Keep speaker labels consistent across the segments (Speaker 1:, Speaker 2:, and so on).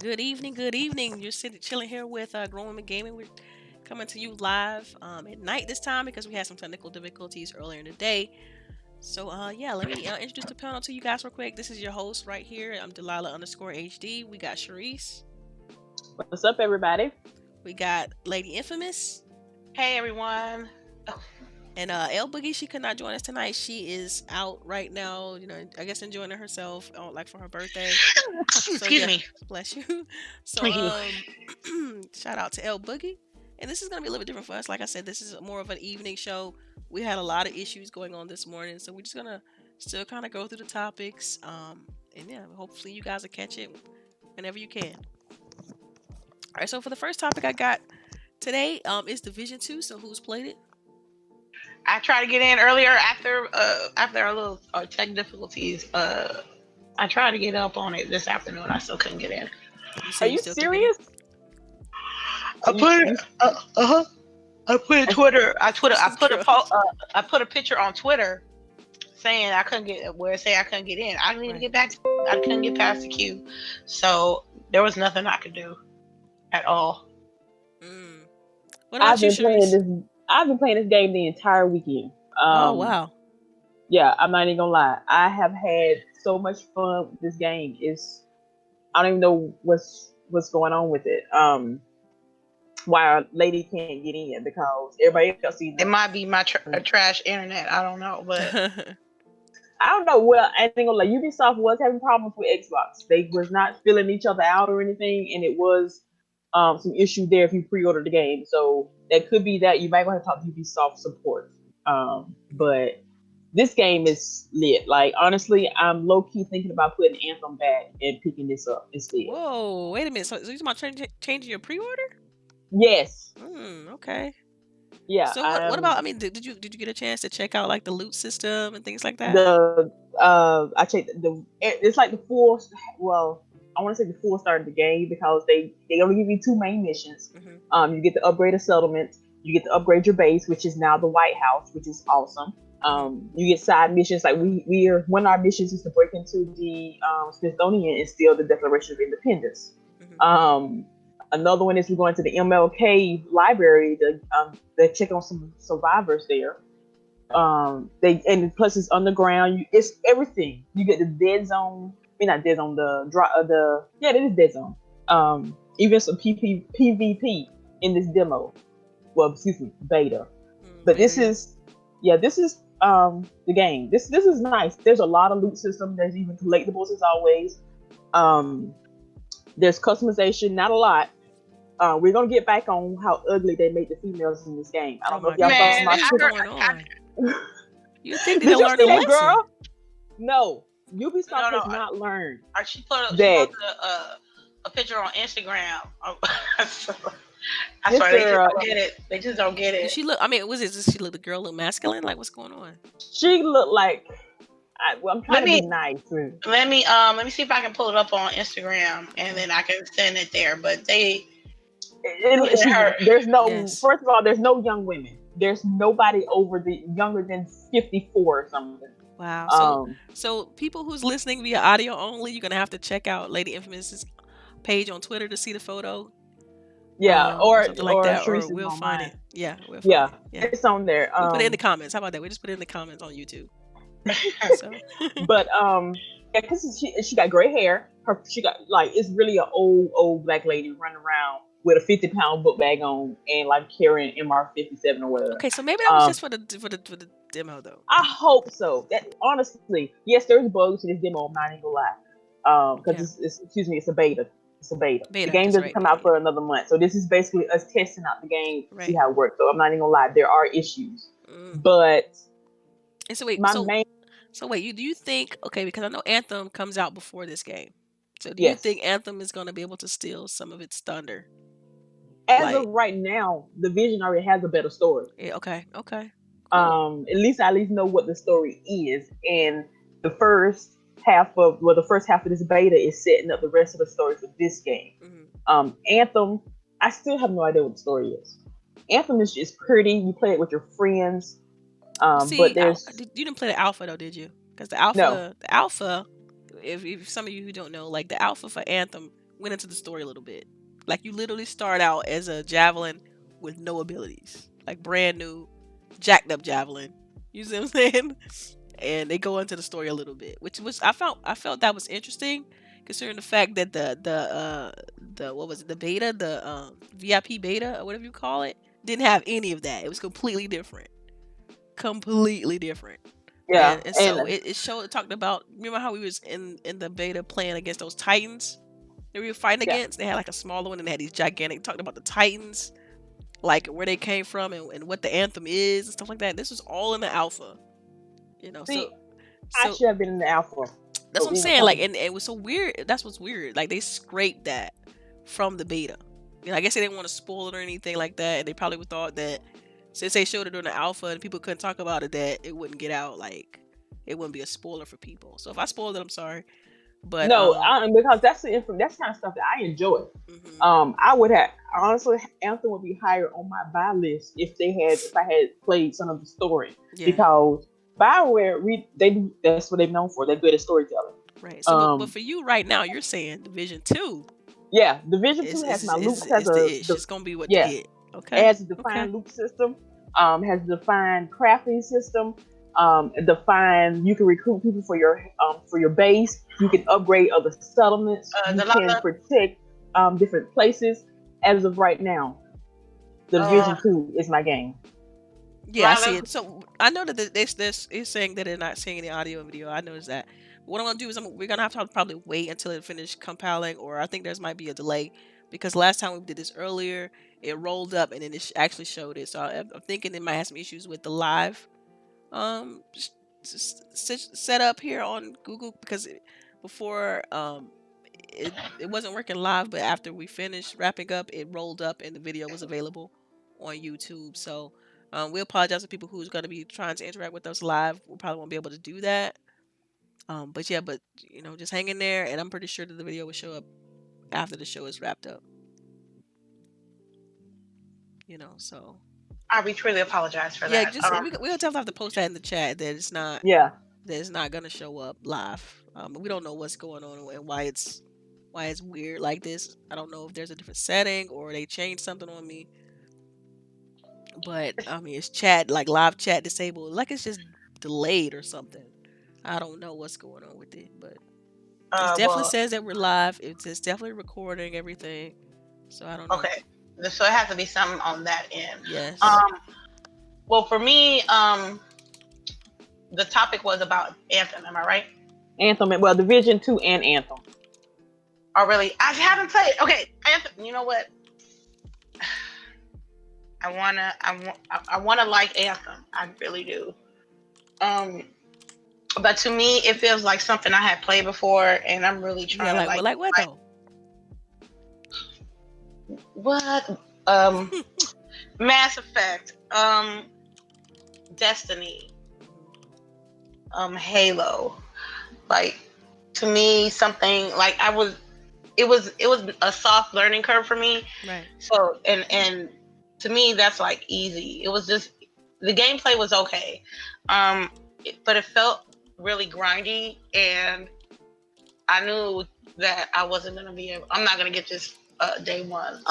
Speaker 1: Good evening, good evening. You're sitting chilling here with Grown Women Gaming. We're coming to you live at night this time because we had some technical difficulties earlier in the day. So yeah, let me introduce the panel to you guys real quick. This is your host right here. I'm Delilah _ HD. We got CHAREECE.
Speaker 2: What's up, everybody?
Speaker 1: We got Lady Infamous.
Speaker 3: Hey everyone.
Speaker 1: And LBOOGIE, she could not join us tonight. She is out right now, I guess enjoying herself, like for her birthday. So
Speaker 3: Excuse
Speaker 1: yeah,
Speaker 3: me.
Speaker 1: bless you. So
Speaker 3: Thank you.
Speaker 1: shout out to LBOOGIE. And this is gonna be a little bit different for us. Like I said, this is more of an evening show. We had a lot of issues going on this morning, so we're just gonna still kind of go through the topics. And yeah, hopefully you guys will catch it whenever you can. All right. So for the first topic I got today, is Division 2. So who's played it?
Speaker 3: I tried to get in earlier after our little tech difficulties. I tried to get up on it this afternoon. I still couldn't get in.
Speaker 2: Are you serious?
Speaker 3: I put Twitter. I put a picture on Twitter saying I couldn't get where it say I couldn't get in. I didn't even get back. I couldn't get past the queue, so there was nothing I could do at all.
Speaker 1: What about
Speaker 2: I've been playing this game the entire weekend.
Speaker 1: Oh wow!
Speaker 2: Yeah, I'm not even gonna lie. I have had so much fun with this game. I don't even know what's going on with it. Why our lady can't get in because everybody else sees
Speaker 3: it. Might be my trash internet. I don't know, but
Speaker 2: I don't know. Well, I think like Ubisoft was having problems with Xbox. They was not filling each other out or anything, and it was some issue there if you pre-ordered the game. So that could be that you might want to talk to Ubisoft support. But this game is lit. Like honestly, I'm low key thinking about putting Anthem back and picking this up instead.
Speaker 1: Whoa, wait a minute. So you're talking about changing your pre-order?
Speaker 2: Yes.
Speaker 1: Okay.
Speaker 2: Yeah.
Speaker 1: So what about? I mean, did you get a chance to check out like the loot system and things like that?
Speaker 2: I checked it's like the full. Well, I want to say the full start of the game because they only give you 2 main missions. You get to upgrade a settlement. You get to upgrade your base, which is now the White House, which is awesome. You get side missions like one of our missions is to break into the Smithsonian and steal the Declaration of Independence. Another one is we're going to the MLK library to check on some survivors there. And plus it's underground. It's everything. You get the dead zone. Not dead zone. It is dead zone. Even some PvP in this demo. Well, excuse me, beta. But this is the game. This is nice. There's a lot of loot system. There's even collectibles as always. There's customization, not a lot. We're gonna get back on how ugly they make the females in this game. I don't know if y'all saw my Twitter.
Speaker 1: You think they'll learn a lesson,
Speaker 2: girl? No, Ubisoft has not learned.
Speaker 3: She put a picture on Instagram. I swear they just don't get it. They just don't get it.
Speaker 1: She look. I mean, does she look? The girl look masculine? Like, what's going on?
Speaker 2: She looked like. I'm trying to be nice.
Speaker 3: Let me see if I can pull it up on Instagram and then I can send it there. But
Speaker 2: there's no. Yes. First of all, there's no young women. There's nobody younger than 54 or something.
Speaker 1: Wow. So people who's listening via audio only, you're gonna have to check out Lady Infamous's page on Twitter to see the photo.
Speaker 2: Yeah, or
Speaker 1: something like that, or we'll find it. Yeah,
Speaker 2: it's on there.
Speaker 1: We'll put it in the comments. How about that? We just put it in the comments on YouTube.
Speaker 2: But because she got gray hair. She got it's really an old black lady running around with a 50-pound book bag on and like carrying MR57 or whatever.
Speaker 1: Okay, so maybe that was just for the demo though.
Speaker 2: I hope so. That honestly, yes, there's bugs to this demo. I'm not even gonna lie. Because it's a beta. It's a beta. The game doesn't come out for another month, so this is basically us testing out the game to see how it works. So I'm not even gonna lie, there are issues, but.
Speaker 1: And so wait, do you think because I know Anthem comes out before this game, so do you think Anthem is going to be able to steal some of its thunder?
Speaker 2: As of right now, the Division already has a better story.
Speaker 1: Yeah, okay. Cool.
Speaker 2: At least know what the story is, and the first half of this beta is setting up the rest of the story for this game. Anthem, I still have no idea what the story is. Anthem is just pretty. You play it with your friends. But there's
Speaker 1: you didn't play the alpha though, did you? Because the alpha, if some of you who don't know, like the alpha for Anthem went into the story a little bit. Like, you literally start out as a javelin with no abilities, like brand new, jacked up javelin. You see what I'm saying? And they go into the story a little bit, which was I felt that was interesting, considering the fact that the what was it, the beta, the VIP beta or whatever you call it, didn't have any of that. It was completely different, completely different.
Speaker 2: Yeah,
Speaker 1: And so it showed, it talked about, remember how we was in the beta playing against those titans that we were fighting against. They had like a smaller one and they had these gigantic, talked about the titans, like where they came from and what the anthem is and stuff like that. This was all in the alpha, you know.
Speaker 2: See,
Speaker 1: so
Speaker 2: I should have been in the alpha.
Speaker 1: that's what I'm saying. Like, and it was so weird. That's what's weird. Like, they scraped that from the beta. You know, I guess they didn't want to spoil it or anything like that, and they probably thought that since they showed it during the alpha and people couldn't talk about it, that it wouldn't get out. Like, it wouldn't be a spoiler for people. So if I spoiled it, I'm sorry. But
Speaker 2: no, because that's that's kind of stuff that I enjoy. I would have, honestly, Anthem would be higher on my buy list if I had played some of the story, because BioWare, that's what they're known for. They're good at storytelling.
Speaker 1: Right. So, but for you right now, you're saying Division 2.
Speaker 2: Yeah, Division 2 has my loops.
Speaker 1: It's gonna be what you get. Okay.
Speaker 2: It has a defined loop system. Has a defined crafting system. Defined, you can recruit people for your base. You can upgrade other settlements. You can protect different places. As of right now, Division 2 is my game.
Speaker 1: Yeah, I see it. So I know that this is saying that they're not seeing any audio and video. I noticed that. What I'm gonna do is we're gonna have to probably wait until it finishes compiling, or I think there's might be a delay, because last time we did this earlier, it rolled up and then it actually showed it. So I'm thinking it might have some issues with the live set up here on Google, because before it wasn't working live, but after we finished wrapping up, it rolled up and the video was available on YouTube. So we apologize to people who's going to be trying to interact with us live. We probably won't be able to do that. But you know, just hang in there, and I'm pretty sure that the video will show up after the show is wrapped up. You know, so
Speaker 3: we truly apologize for that.
Speaker 1: Yeah, we'll definitely have to post that in the chat that it's not.
Speaker 2: Yeah.
Speaker 1: That it's not gonna show up live. We don't know what's going on and why it's weird like this. I don't know if there's a different setting or they changed something on me. But I mean, it's chat, like live chat disabled, like it's just delayed or something. I don't know what's going on with it, but it definitely says that we're live. It's definitely recording everything. So I don't know.
Speaker 3: Okay, so it has to be something on that end.
Speaker 1: Yes.
Speaker 3: Well, for me, the topic was about Anthem. Am I right?
Speaker 2: Anthem. Well, Division 2 and Anthem.
Speaker 3: Oh, really? I haven't played. Okay, Anthem. You know what? I wanna like Anthem. I really do. But to me, it feels like something I had played before, and I'm really trying to
Speaker 1: like what though?
Speaker 3: What? Mass Effect. Destiny. Halo. Like, to me, something like it was a soft learning curve for me.
Speaker 1: Right.
Speaker 3: So and to me, that's like easy. It was just, the gameplay was okay. But it felt really grindy, and I knew that I wasn't gonna be able. I'm not gonna get this day one.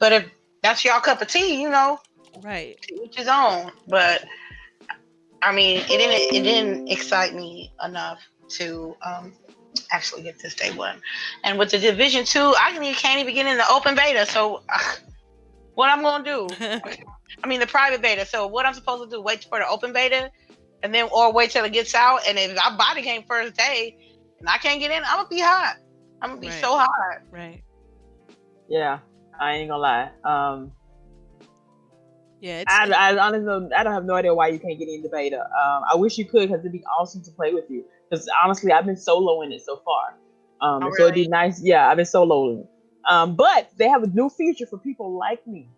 Speaker 3: But if that's y'all cup of tea, you know,
Speaker 1: right,
Speaker 3: each his own. But I mean, it didn't excite me enough to actually get this day one. And with the Division 2, I can't even get in the open beta. So what I'm gonna do? I mean, the private beta. So what I'm supposed to do? Wait for the open beta, and then or wait till it gets out. And if I buy the game first day and I can't get in, I'm gonna be hot. I'm gonna be so hot.
Speaker 1: Right.
Speaker 2: Yeah, I ain't gonna lie.
Speaker 1: Yeah,
Speaker 2: I honestly I don't have no idea why you can't get in the beta. I wish you could, because it'd be awesome to play with you. Because honestly, I've been soloing it so far.
Speaker 3: Really?
Speaker 2: So it'd be nice. Yeah, I've been soloing it. But they have a new feature for people like me.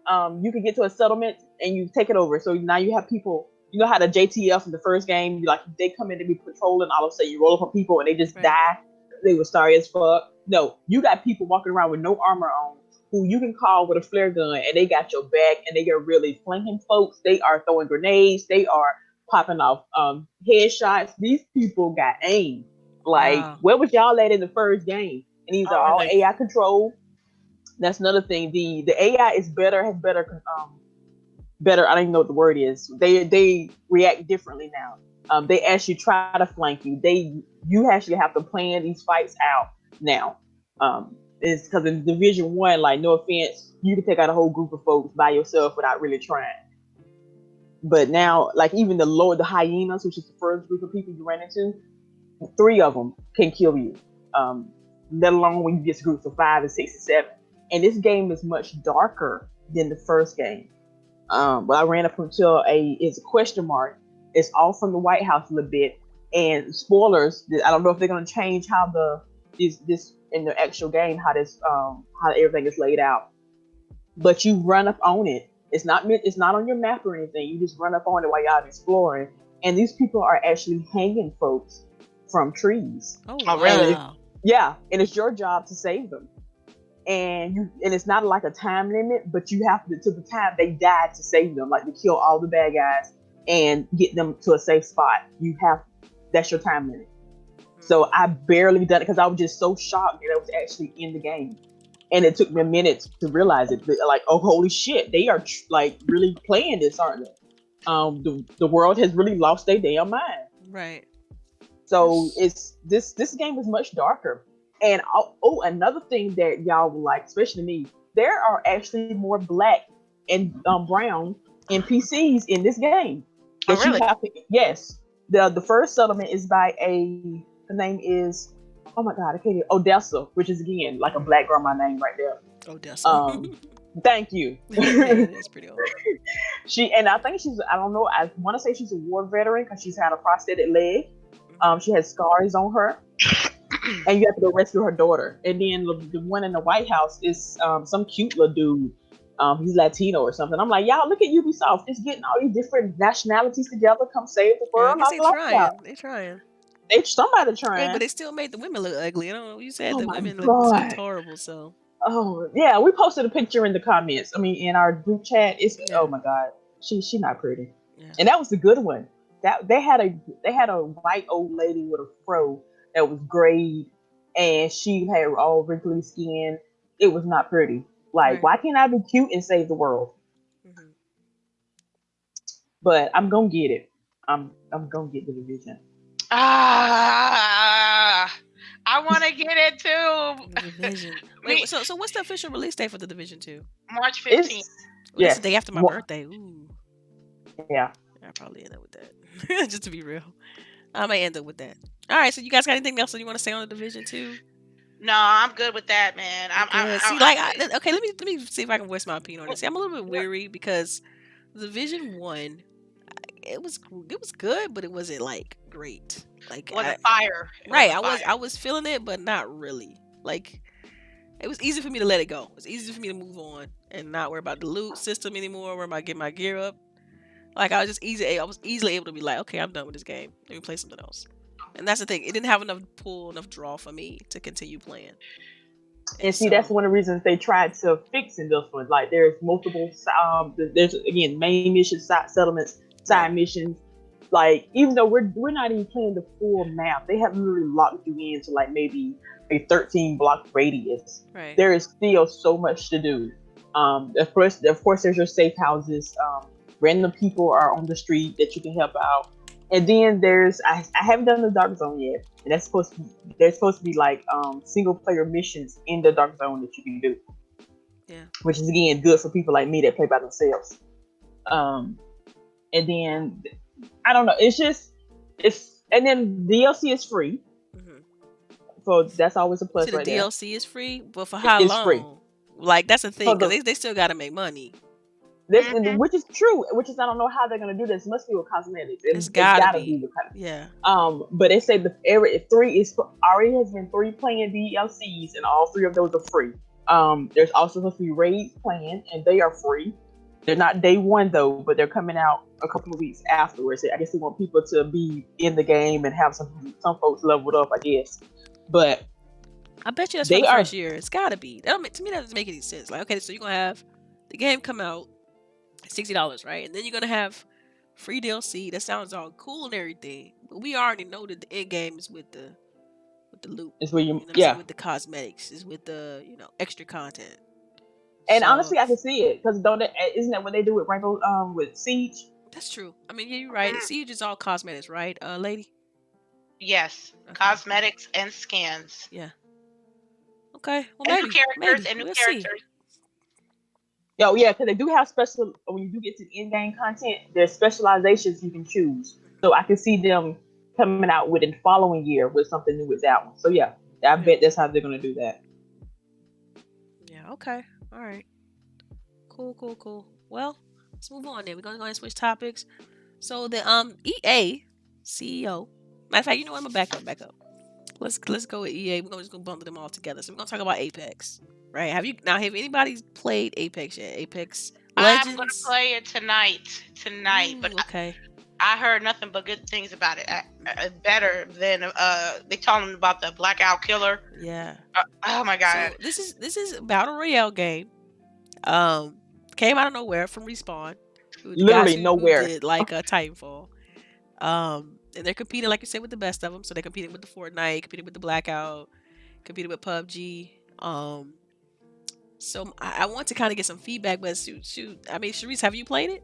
Speaker 2: You can get to a settlement and you take it over. So now you have people. You know how the JTF in the first game, they come in to be patrolling, all of a sudden you roll up on people and they just die. They were sorry as fuck. No, you got people walking around with no armor on, who you can call with a flare gun, and they got your back, and they are really flinging folks. They are throwing grenades. They are popping off headshots. These people got aim. Like, where was y'all at in the first game? and these are
Speaker 3: Oh,
Speaker 2: all
Speaker 3: really?
Speaker 2: AI controlled. That's another thing. The AI is better, has better. I don't even know what the word is. They react differently now. They actually try to flank you. You actually have to plan these fights out now. It's because in Division One, like no offense, you can take out a whole group of folks by yourself without really trying. But now, like even the hyenas, which is the first group of people you ran into, 3 of them can kill you. Let alone when you get groups of 5 and 6 and 7. And this game is much darker than the first game. But I ran up until it's a question mark. It's all from the White House a little bit, and spoilers. I don't know if they're gonna change how this in the actual game how everything is laid out. But you run up on it. It's not on your map or anything. You just run up on it while y'all exploring, and these people are actually hanging folks from trees.
Speaker 1: Oh,
Speaker 3: really?
Speaker 1: wow.
Speaker 2: Yeah, and it's your job to save them. And it's not like a time limit, but you have to the time they die to save them, like to kill all the bad guys and get them to a safe spot. That's your time limit. So I barely done it because I was just so shocked that I was actually in the game, and it took me a minute to realize it. But like, oh holy shit, they are like really playing this, aren't they? The world has really lost their damn mind.
Speaker 1: Right.
Speaker 2: So this game is much darker. And another thing that y'all will like, especially me, there are actually more black and brown NPCs in this game.
Speaker 3: Oh, really?
Speaker 2: Yes. The first settlement is by the name is, oh my god, I can't even, Odessa, which is again like a black grandma name right there.
Speaker 1: Odessa.
Speaker 2: Thank you.
Speaker 1: It's pretty old.
Speaker 2: And I think I don't know, I want to say she's a war veteran because she's had a prosthetic leg. She has scars on her. And you have to go rescue her daughter. And then the one in the White House is some cute little dude. He's Latino or something. I'm like, y'all, look at Ubisoft. Just getting all these different nationalities together, come save the world.
Speaker 1: I guess they're trying.
Speaker 2: Somebody trying.
Speaker 1: But they still made the women look ugly. I don't know. You said the women
Speaker 2: looked
Speaker 1: horrible. So.
Speaker 2: Oh yeah, we posted a picture in the comments. I mean, in our group chat. Oh my god, she not pretty. Yeah. And that was the good one. That they had a white old lady with a fro that was grayed, and she had all wrinkly skin. It was not pretty. Like, why can't I be cute and save the world? Mm-hmm. But I'm gonna get it. I'm gonna get the Division.
Speaker 3: I want to get it too.
Speaker 1: The Division. Wait, so what's the official release date for the Division 2?
Speaker 3: March 15th.
Speaker 1: That's the day after my birthday. Ooh.
Speaker 2: Yeah.
Speaker 1: I'll probably end up with that. Just to be real. I might end up with that. All right, so you guys got anything else that you want to say on the Division 2?
Speaker 3: No, I'm good with that, man.
Speaker 1: Okay, let me see if I can voice my opinion on this. See, I'm a little bit weary because Division 1, it was good, but it wasn't like great. Like,
Speaker 3: wasn't fire.
Speaker 1: Right, I was feeling it, but not really. Like, it was easy for me to let it go. It was easy for me to move on and not worry about the loot system anymore, worry about getting my gear up. Like, I was easily able to be like, okay, I'm done with this game. Let me play something else. And that's the thing. It didn't have enough draw for me to continue playing.
Speaker 2: And see, that's one of the reasons they tried to fix in this one. Like, there's multiple, there's again main missions, settlements, side missions. Like, even though we're not even playing the full map, they haven't really locked you into like maybe a 13 block radius.
Speaker 1: Right. There is
Speaker 2: still so much to do. Of course, there's your safe houses. Random people are on the street that you can help out. And then I haven't done the Dark Zone yet, and there's supposed to be like single player missions in the Dark Zone that you can do. Yeah. Which is again good for people like me that play by themselves. And then I don't know, and then DLC is free. Mm-hmm. So that's always a plus.
Speaker 1: So
Speaker 2: the
Speaker 1: DLC is free, but for how long? Free. Like that's the thing, because they still got to make money.
Speaker 2: Which is true. Which is I don't know how they're gonna do this. It must be with cosmetics.
Speaker 1: It's gotta be with cosmetics.
Speaker 2: Yeah. But they say the area 3 is already has been 3 playing DLCs, and all 3 of those are free. There's also supposed to be raids planned, and they are free. They're not day 1 though, but they're coming out a couple of weeks afterwards. I guess they want people to be in the game and have some folks leveled up, I guess. But
Speaker 1: I bet you that's for the first year. It's gotta be. To me, that doesn't make any sense. Like, okay, so you're gonna have the game come out $60, right? And then you're gonna have free DLC. That sounds all cool and everything, but we already know that the end game is with the with the loot.
Speaker 2: It's where
Speaker 1: You
Speaker 2: you
Speaker 1: know what I'm
Speaker 2: yeah.
Speaker 1: saying? With the cosmetics, is with the extra content.
Speaker 2: And
Speaker 1: So
Speaker 2: honestly, I can see it because isn't that what they do with Rainbow with Siege?
Speaker 1: that's true. I mean, yeah, you're right. Siege is all cosmetics, right, lady?
Speaker 3: Yes,
Speaker 1: Okay.
Speaker 3: cosmetics and skins.
Speaker 1: Yeah. Okay. Well,
Speaker 3: And
Speaker 1: maybe
Speaker 3: new characters and new
Speaker 1: we'll
Speaker 3: characters.
Speaker 1: see.
Speaker 2: Oh yeah, because they do have special. When you do get to the in-game content, there's specializations you can choose. So I can see them coming out within the following year with something new with that one. So yeah, I bet that's how they're gonna do that.
Speaker 1: Yeah. Okay. All right. Cool. Well, let's move on then. We're gonna go ahead and switch topics. So the EA CEO. Matter of fact, you know what? I'm gonna back up. Let's go with EA. We're just gonna bundle them all together. So we're gonna talk about Apex. Right? Have anybody played Apex yet? Apex Legends?
Speaker 3: I'm gonna play it tonight.
Speaker 1: Ooh,
Speaker 3: But
Speaker 1: okay.
Speaker 3: I heard nothing but good things about it. Better than they told them about the Blackout Killer.
Speaker 1: Yeah.
Speaker 3: Oh my god.
Speaker 1: So this is a battle royale game. Came out of nowhere from Respawn.
Speaker 2: Literally nowhere.
Speaker 1: Who did like Titanfall. And they're competing, like you said, with the best of them. So they're competing with the Fortnite, competing with the Blackout, competing with PUBG. So I want to kind of get some feedback, but shoot. I mean, Chareece, have you played it?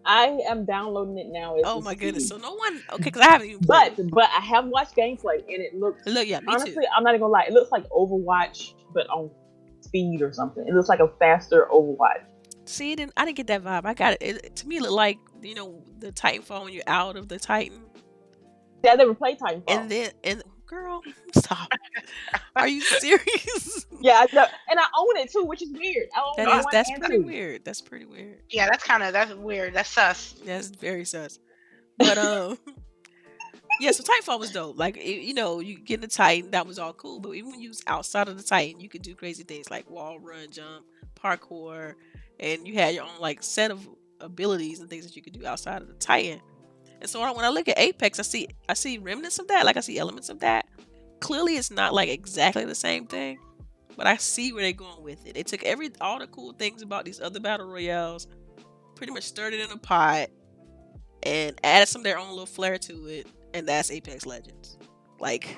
Speaker 2: I am downloading it now.
Speaker 1: Oh my goodness! So no one, okay, because I haven't even
Speaker 2: played it. But I have watched gameplay, and it looks.
Speaker 1: Yeah, me
Speaker 2: honestly,
Speaker 1: too.
Speaker 2: I'm not even gonna lie. It looks like Overwatch, but on speed or something. It looks like a faster Overwatch.
Speaker 1: See, I didn't get that vibe. I got it. To me, it looked like the Titanfall when you're out of the Titan.
Speaker 2: Yeah, I never played Titanfall.
Speaker 1: And girl, stop. Are you serious?
Speaker 2: Yeah, and I own it too, which is weird.
Speaker 1: That's pretty weird. That's pretty weird.
Speaker 3: Yeah, that's weird. That's sus.
Speaker 1: That's very sus. But yeah, so Titanfall was dope. Like you get in the Titan, that was all cool. But even when you was outside of the Titan, you could do crazy things like wall run, jump, parkour, and you had your own like set of abilities and things that you could do outside of the Titan. And so when I look at Apex, I see remnants of that. Like I see elements of that. Clearly, it's not like exactly the same thing, but I see where they're going with it. They took all the cool things about these other battle royales, pretty much stirred it in a pot, and added some of their own little flair to it, and that's Apex Legends. Like,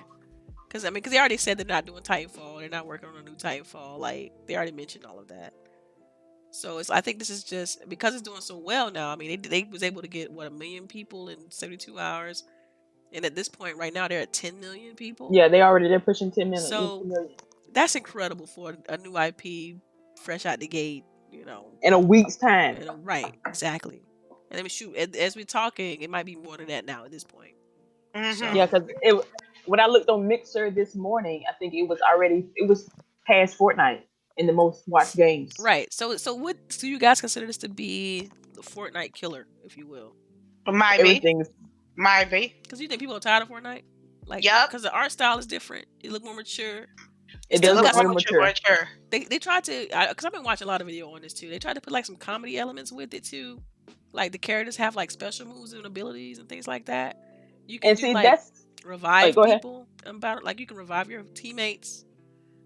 Speaker 1: because they already said they're not doing Titanfall, they're not working on a new Titanfall. Like, they already mentioned all of that. So I think this is just because it's doing so well now. I mean, they was able to get 1 million people in 72 hours, and at this point right now they're at 10 million people.
Speaker 2: Yeah, they're pushing 10 million.
Speaker 1: So that's incredible for a new IP, fresh out the gate.
Speaker 2: In a week's time.
Speaker 1: Right, exactly. And I mean, shoot, as we're talking, it might be more than that now at this point.
Speaker 3: Mm-hmm.
Speaker 1: So,
Speaker 2: yeah, because when I looked on Mixer this morning, I think it was past Fortnite in the most watched games.
Speaker 1: Right. So what do you guys consider this to be the Fortnite killer, if you will?
Speaker 3: Might be.
Speaker 1: Because you think people are tired of Fortnite? Like,
Speaker 3: yep.
Speaker 1: Because the art style is different. It look more mature.
Speaker 2: It does look more mature.
Speaker 1: They tried to, because I've been watching a lot of video on this too. They tried to put like some comedy elements with it too. Like the characters have like special moves and abilities and things like that. You can revive people about it. Like you can revive your teammates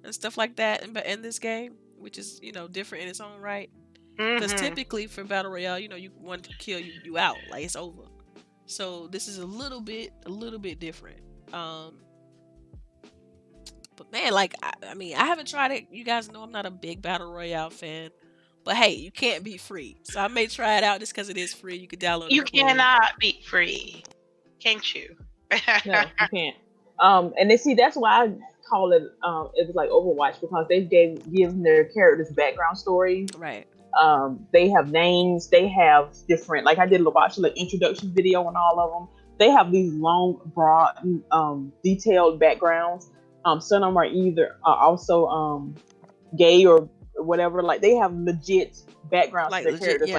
Speaker 1: and stuff like that in this game, which is different in its own right. Because typically for battle royale, you want to kill you out, like it's over. So this is a little bit different. But man, like I mean, I haven't tried it. You guys know I'm not a big battle royale fan. But hey, you can't be free. So I may try it out just because it is free. You can download it.
Speaker 3: You cannot be free. Can't you?
Speaker 2: No, you can't. And that's why I call it it was like Overwatch, because they give their characters background stories.
Speaker 1: Right.
Speaker 2: They have names, they have different, like I did watch an introduction video on all of them. They have these long, broad, detailed backgrounds. Some of them are either also gay or whatever. Like they have legit backgrounds to their characters.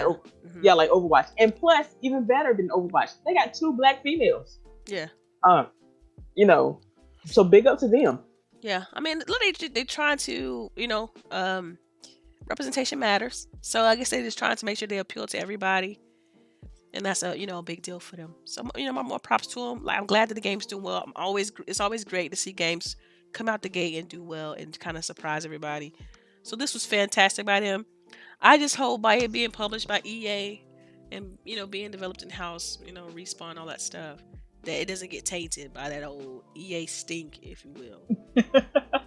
Speaker 1: Yeah.
Speaker 2: Like Overwatch. And plus, even better than Overwatch, they got 2 black females.
Speaker 1: Yeah.
Speaker 2: So big up to them.
Speaker 1: Yeah. I mean, look, they trying to, representation matters. So I guess they're just trying to make sure they appeal to everybody. And that's a big deal for them. So my more props to them. Like I'm glad that the game's doing well. It's always great to see games come out the gate and do well and kind of surprise everybody. So this was fantastic by them. I just hope by it being published by EA and being developed in house, Respawn, all that stuff, that it doesn't get tainted by that old EA stink, if you will.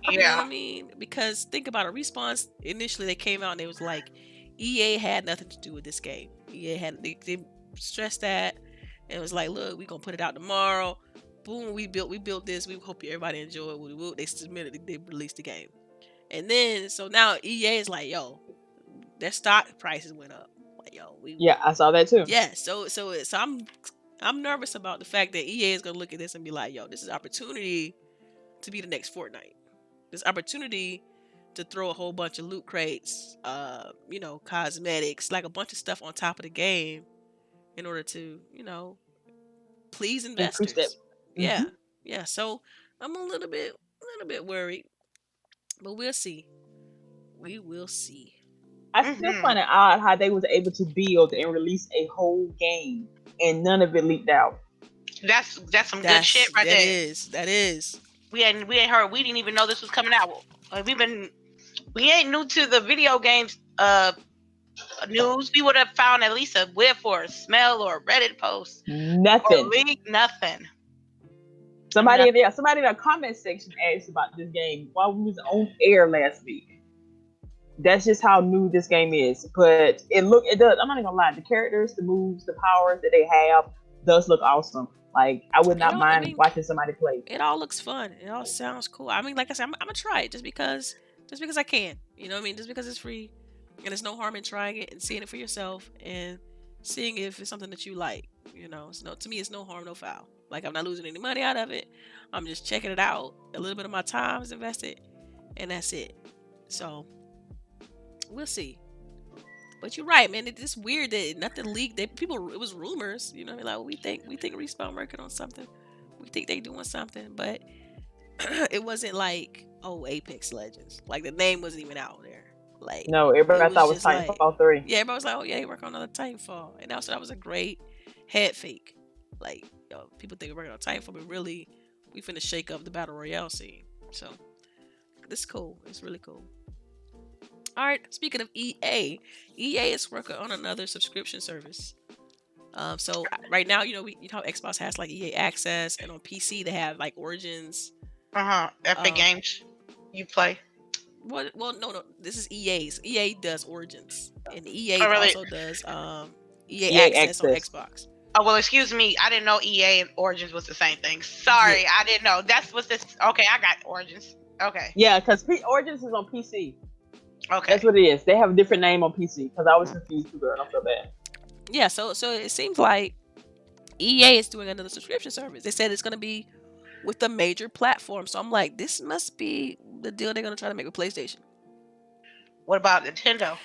Speaker 1: You know what I mean? Because think about it. Respawn, initially they came out and it was like, EA had nothing to do with this game. EA had, they stressed that. And it was like, look, we're going to put it out tomorrow. Boom, we built this. We hope everybody enjoy it. They submitted, they released the game. And then, so now EA is like, yo, their stock prices went up. Like, yo,
Speaker 2: I saw that too.
Speaker 1: Yeah, so I'm nervous about the fact that EA is gonna look at this and be like, yo, this is opportunity to be the next Fortnite. This opportunity to throw a whole bunch of loot crates, cosmetics, like a bunch of stuff on top of the game in order to, please investors. Yeah. Yeah. So I'm a little bit worried. But we'll see. We will see.
Speaker 2: I still find it odd how they was able to build and release a whole game and none of it leaked out.
Speaker 3: That's some good shit right there.
Speaker 1: That is.
Speaker 3: We ain't heard. We didn't even know this was coming out. We ain't new to the video games news. We would have found at least a whiff or a smell or a Reddit post.
Speaker 2: Nothing.
Speaker 3: Or leak, nothing.
Speaker 2: Somebody in the comment section asked about this game while we was on air last week. That's just how new this game is. But it does. I'm not even gonna lie. The characters, the moves, the powers that they have does look awesome. Like I would not mind watching somebody play.
Speaker 1: It all looks fun. It all sounds cool. I mean, like I said, I'm gonna try it just because I can. You know what I mean? Just because it's free, and there's no harm in trying it and seeing it for yourself and seeing if it's something that you like. To me, it's no harm, no foul. Like I'm not losing any money out of it. I'm just checking it out. A little bit of my time is invested, and that's it. So we'll see. But you're right, man. It's weird that nothing leaked. It was rumors. You know, like we think Respawn working on something. We think they doing something, but it wasn't like Apex Legends. Like the name wasn't even out there. Like
Speaker 2: no, everybody thought it was Titanfall 3.
Speaker 1: Yeah, everybody was like, oh yeah, they work on another Titanfall, and also that was a great head fake. Like people think we're working on Titanfall, but really we finna shake up the battle royale scene. So this is cool. It's really cool. All right, speaking of EA is working on another subscription service. So right now, you know how Xbox has like EA Access, and on PC they have like Origins.
Speaker 3: Epic Games. You play.
Speaker 1: Well, no. This is EA's. EA does Origins, and EA also does EA Access on Xbox.
Speaker 3: Oh well, excuse me. I didn't know EA and Origins was the same thing. Sorry, I didn't know. That's what this. Okay, I got Origins. Okay.
Speaker 2: Yeah, because Origins is on PC.
Speaker 3: Okay.
Speaker 2: That's what it is. They have a different name on PC because I was confused too, girl. I feel bad.
Speaker 1: Yeah, so it seems like EA is doing another subscription service. They said it's going to be with a major platform. So I'm like, this must be the deal they're going to try to make with PlayStation.
Speaker 3: What about Nintendo?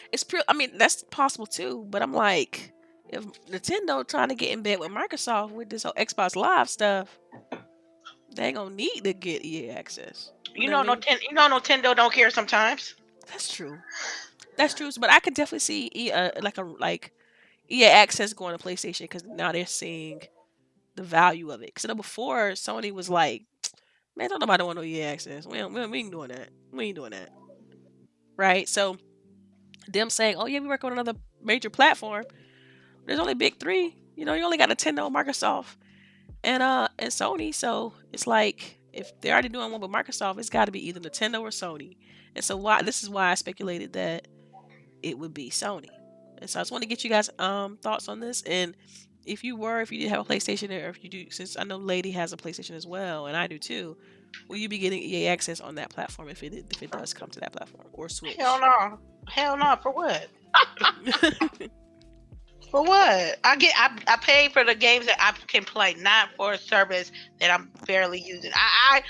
Speaker 1: That's possible too. But I'm like, if Nintendo trying to get in bed with Microsoft with this whole Xbox Live stuff, they ain't going to need to get EA access.
Speaker 3: Nintendo don't care sometimes.
Speaker 1: That's true. But I could definitely see EA Access going to PlayStation because now they're seeing the value of it. Because before Sony was like, man, don't nobody want no EA Access. We ain't doing that. We ain't doing that. Right? So them saying, oh yeah, we work on another major platform. There's only big three. You only got Nintendo, Microsoft, and Sony. So it's like if they're already doing one with Microsoft, it's got to be either Nintendo or Sony. And so this is why I speculated that it would be Sony. And so I just want to get you guys thoughts on this. And if you did have a PlayStation, or if you do, since I know Lady has a PlayStation as well, and I do too, will you be getting EA access on that platform if it does come to that platform or Switch?
Speaker 3: Hell no. For what? For what? I pay for the games that I can play, not for a service that I'm barely using. I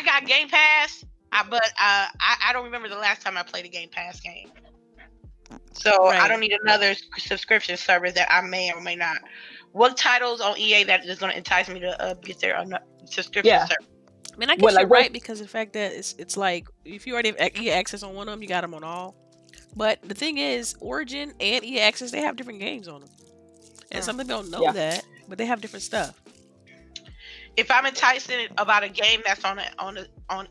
Speaker 3: got Game Pass. But I don't remember the last time I played a Game Pass game. So right. I don't need another subscription service that I may or may not. What titles on EA that is going to entice me to get their subscription service?
Speaker 1: I mean, I guess you're right because of the fact that it's like if you already have EA Access on one of them, you got them on all. But the thing is, Origin and EA Access, they have different games on them. And some people don't know that, but they have different stuff.
Speaker 3: If I'm enticed about a game that's on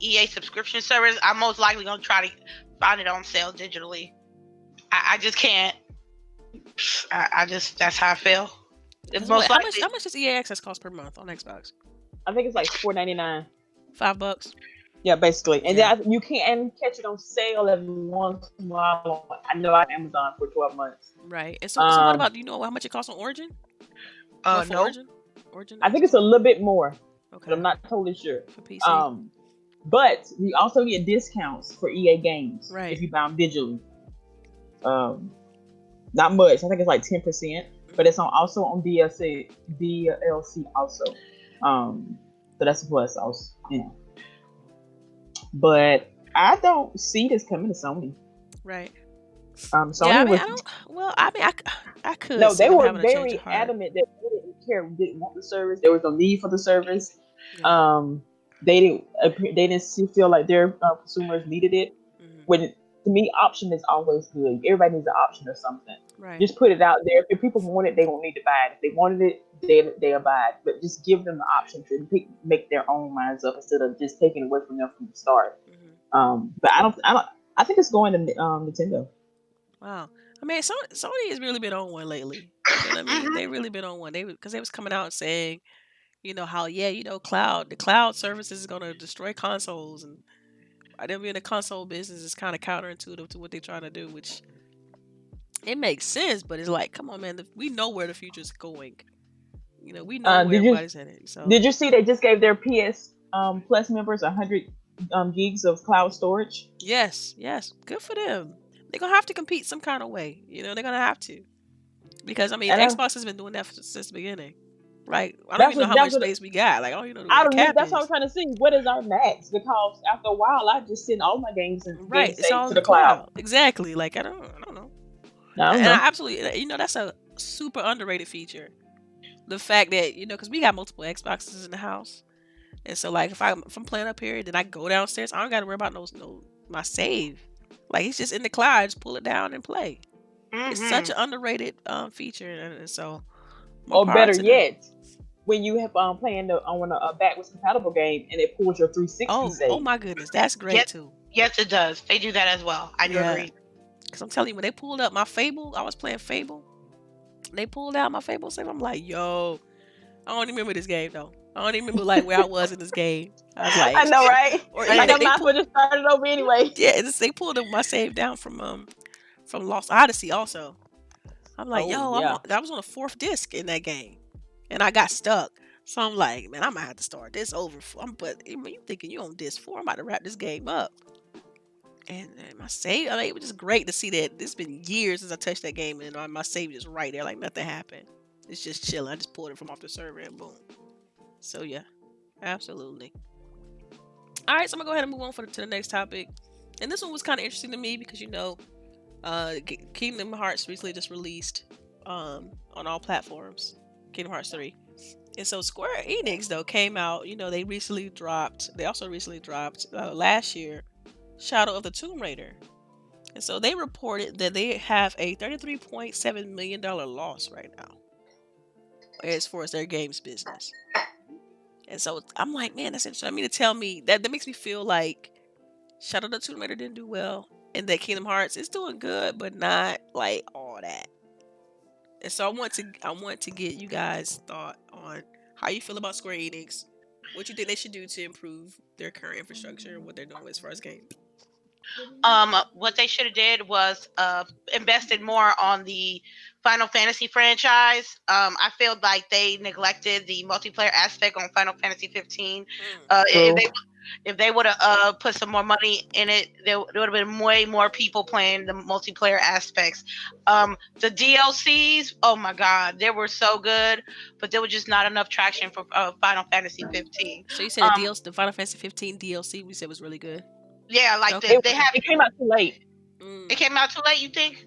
Speaker 3: EA subscription service, I'm most likely going to try to find it on sale digitally. I just can't. That's how I feel. Most likely.
Speaker 1: How much does EA Access cost per month on Xbox?
Speaker 2: I think it's like $4.99.
Speaker 1: $5.
Speaker 2: Yeah, basically, and then you can catch it on sale every once in a while. I know I have Amazon for 12 months.
Speaker 1: Right. And so what about, do you know how much it costs on Origin?
Speaker 3: No.
Speaker 1: Origin.
Speaker 2: I think it's a little bit more,
Speaker 1: okay,
Speaker 2: but I'm not totally sure.
Speaker 1: For PC.
Speaker 2: But you also get discounts for EA games
Speaker 1: right.
Speaker 2: if you buy them digitally. Not much. I think it's like 10%, but it's also on DLC also. So that's a plus also. Yeah. But I don't see this coming to Sony.
Speaker 1: Right.
Speaker 2: Sony
Speaker 1: I could.
Speaker 2: No, they were very adamant that they didn't care, didn't want the service. There was no need for the service. Yeah. They didn't feel like their consumers needed it. Mm-hmm. When to me, option is always good. Everybody needs an option or something. Right. Just put it out there. If people want it, they won't need to buy it. If they wanted it, they'll buy it. But just give them the option to make their own minds up instead of just taking it away from them from the start. Mm-hmm. But I think it's going to Nintendo.
Speaker 1: Wow. I mean, Sony has really been on one lately. You know what I mean? They really been on one. Because they was coming out saying, how the cloud services is gonna destroy consoles, and them being in the console business is kind of counterintuitive to what they're trying to do, which it makes sense, but it's like, come on, man, we know where the future's going. We know where everybody's headed. So
Speaker 2: did you see they just gave their PS Plus members 100 gigs of cloud storage?
Speaker 1: Yes, good for them. They're gonna have to compete some kind of way. They're gonna have to, because Xbox has been doing that since the beginning. Like, I don't even know how much space we got. Like, I don't even know.
Speaker 2: That's what I'm trying to see. What is our max? Because after a while, I just send all my games and
Speaker 1: it's all to the cloud. Exactly. Like, I don't know. I absolutely, that's a super underrated feature. The fact that because we got multiple Xboxes in the house, and so like if I'm playing up here, then I go downstairs. I don't got to worry about my save. Like, it's just in the cloud. I just pull it down and play. Mm-hmm. It's such an underrated feature, and so.
Speaker 2: Or better yet, when you have playing on a backwards compatible game and it pulls your 360 save.
Speaker 1: Oh my goodness, that's great too.
Speaker 3: Yes, it does. They do that as well. I do agree.
Speaker 1: Because I'm telling you, when they pulled up my Fable, I was playing Fable. They pulled out my Fable save. I'm like, yo, I don't even remember this game though. I don't even remember like where I was in this game. I was like,
Speaker 2: I know, right? I might as well just start it over anyway.
Speaker 1: Yeah, they pulled up my save down from Lost Odyssey also. I'm like, I was on the 4th disc in that game, and I got stuck. So I'm like, man, I might have to start this over. But you thinking you on disc 4? I'm about to wrap this game up. And my save, it was just great to see that. It's been years since I touched that game, and my save is right there, like nothing happened. It's just chilling. I just pulled it from off the server, and boom. So yeah, absolutely. All right, so I'm gonna go ahead and move on to the next topic. And this one was kind of interesting to me because Kingdom Hearts recently just released on all platforms, Kingdom Hearts 3. And so Square Enix though came out, they also recently dropped last year Shadow of the Tomb Raider. And so they reported that they have a $33.7 million loss right now as far as their games business. And so I'm like, man, that's interesting. To tell me that makes me feel like Shadow of the Tomb Raider didn't do well, and that Kingdom Hearts is doing good, but not like all that. And so I want to get you guys' thought on how you feel about Square Enix, what you think they should do to improve their current infrastructure, and what they're doing as far as games.
Speaker 3: What they should have did was invested more on the Final Fantasy franchise. I feel like they neglected the multiplayer aspect on Final Fantasy 15. If they would have put some more money in it, there would have been way more people playing the multiplayer aspects. The DLCs, oh my God, they were so good, but there was just not enough traction for Final Fantasy 15.
Speaker 1: So you said the Final Fantasy 15 DLC we said was really good?
Speaker 3: Yeah, like
Speaker 2: okay. It came out too late.
Speaker 3: It came out too late, you think?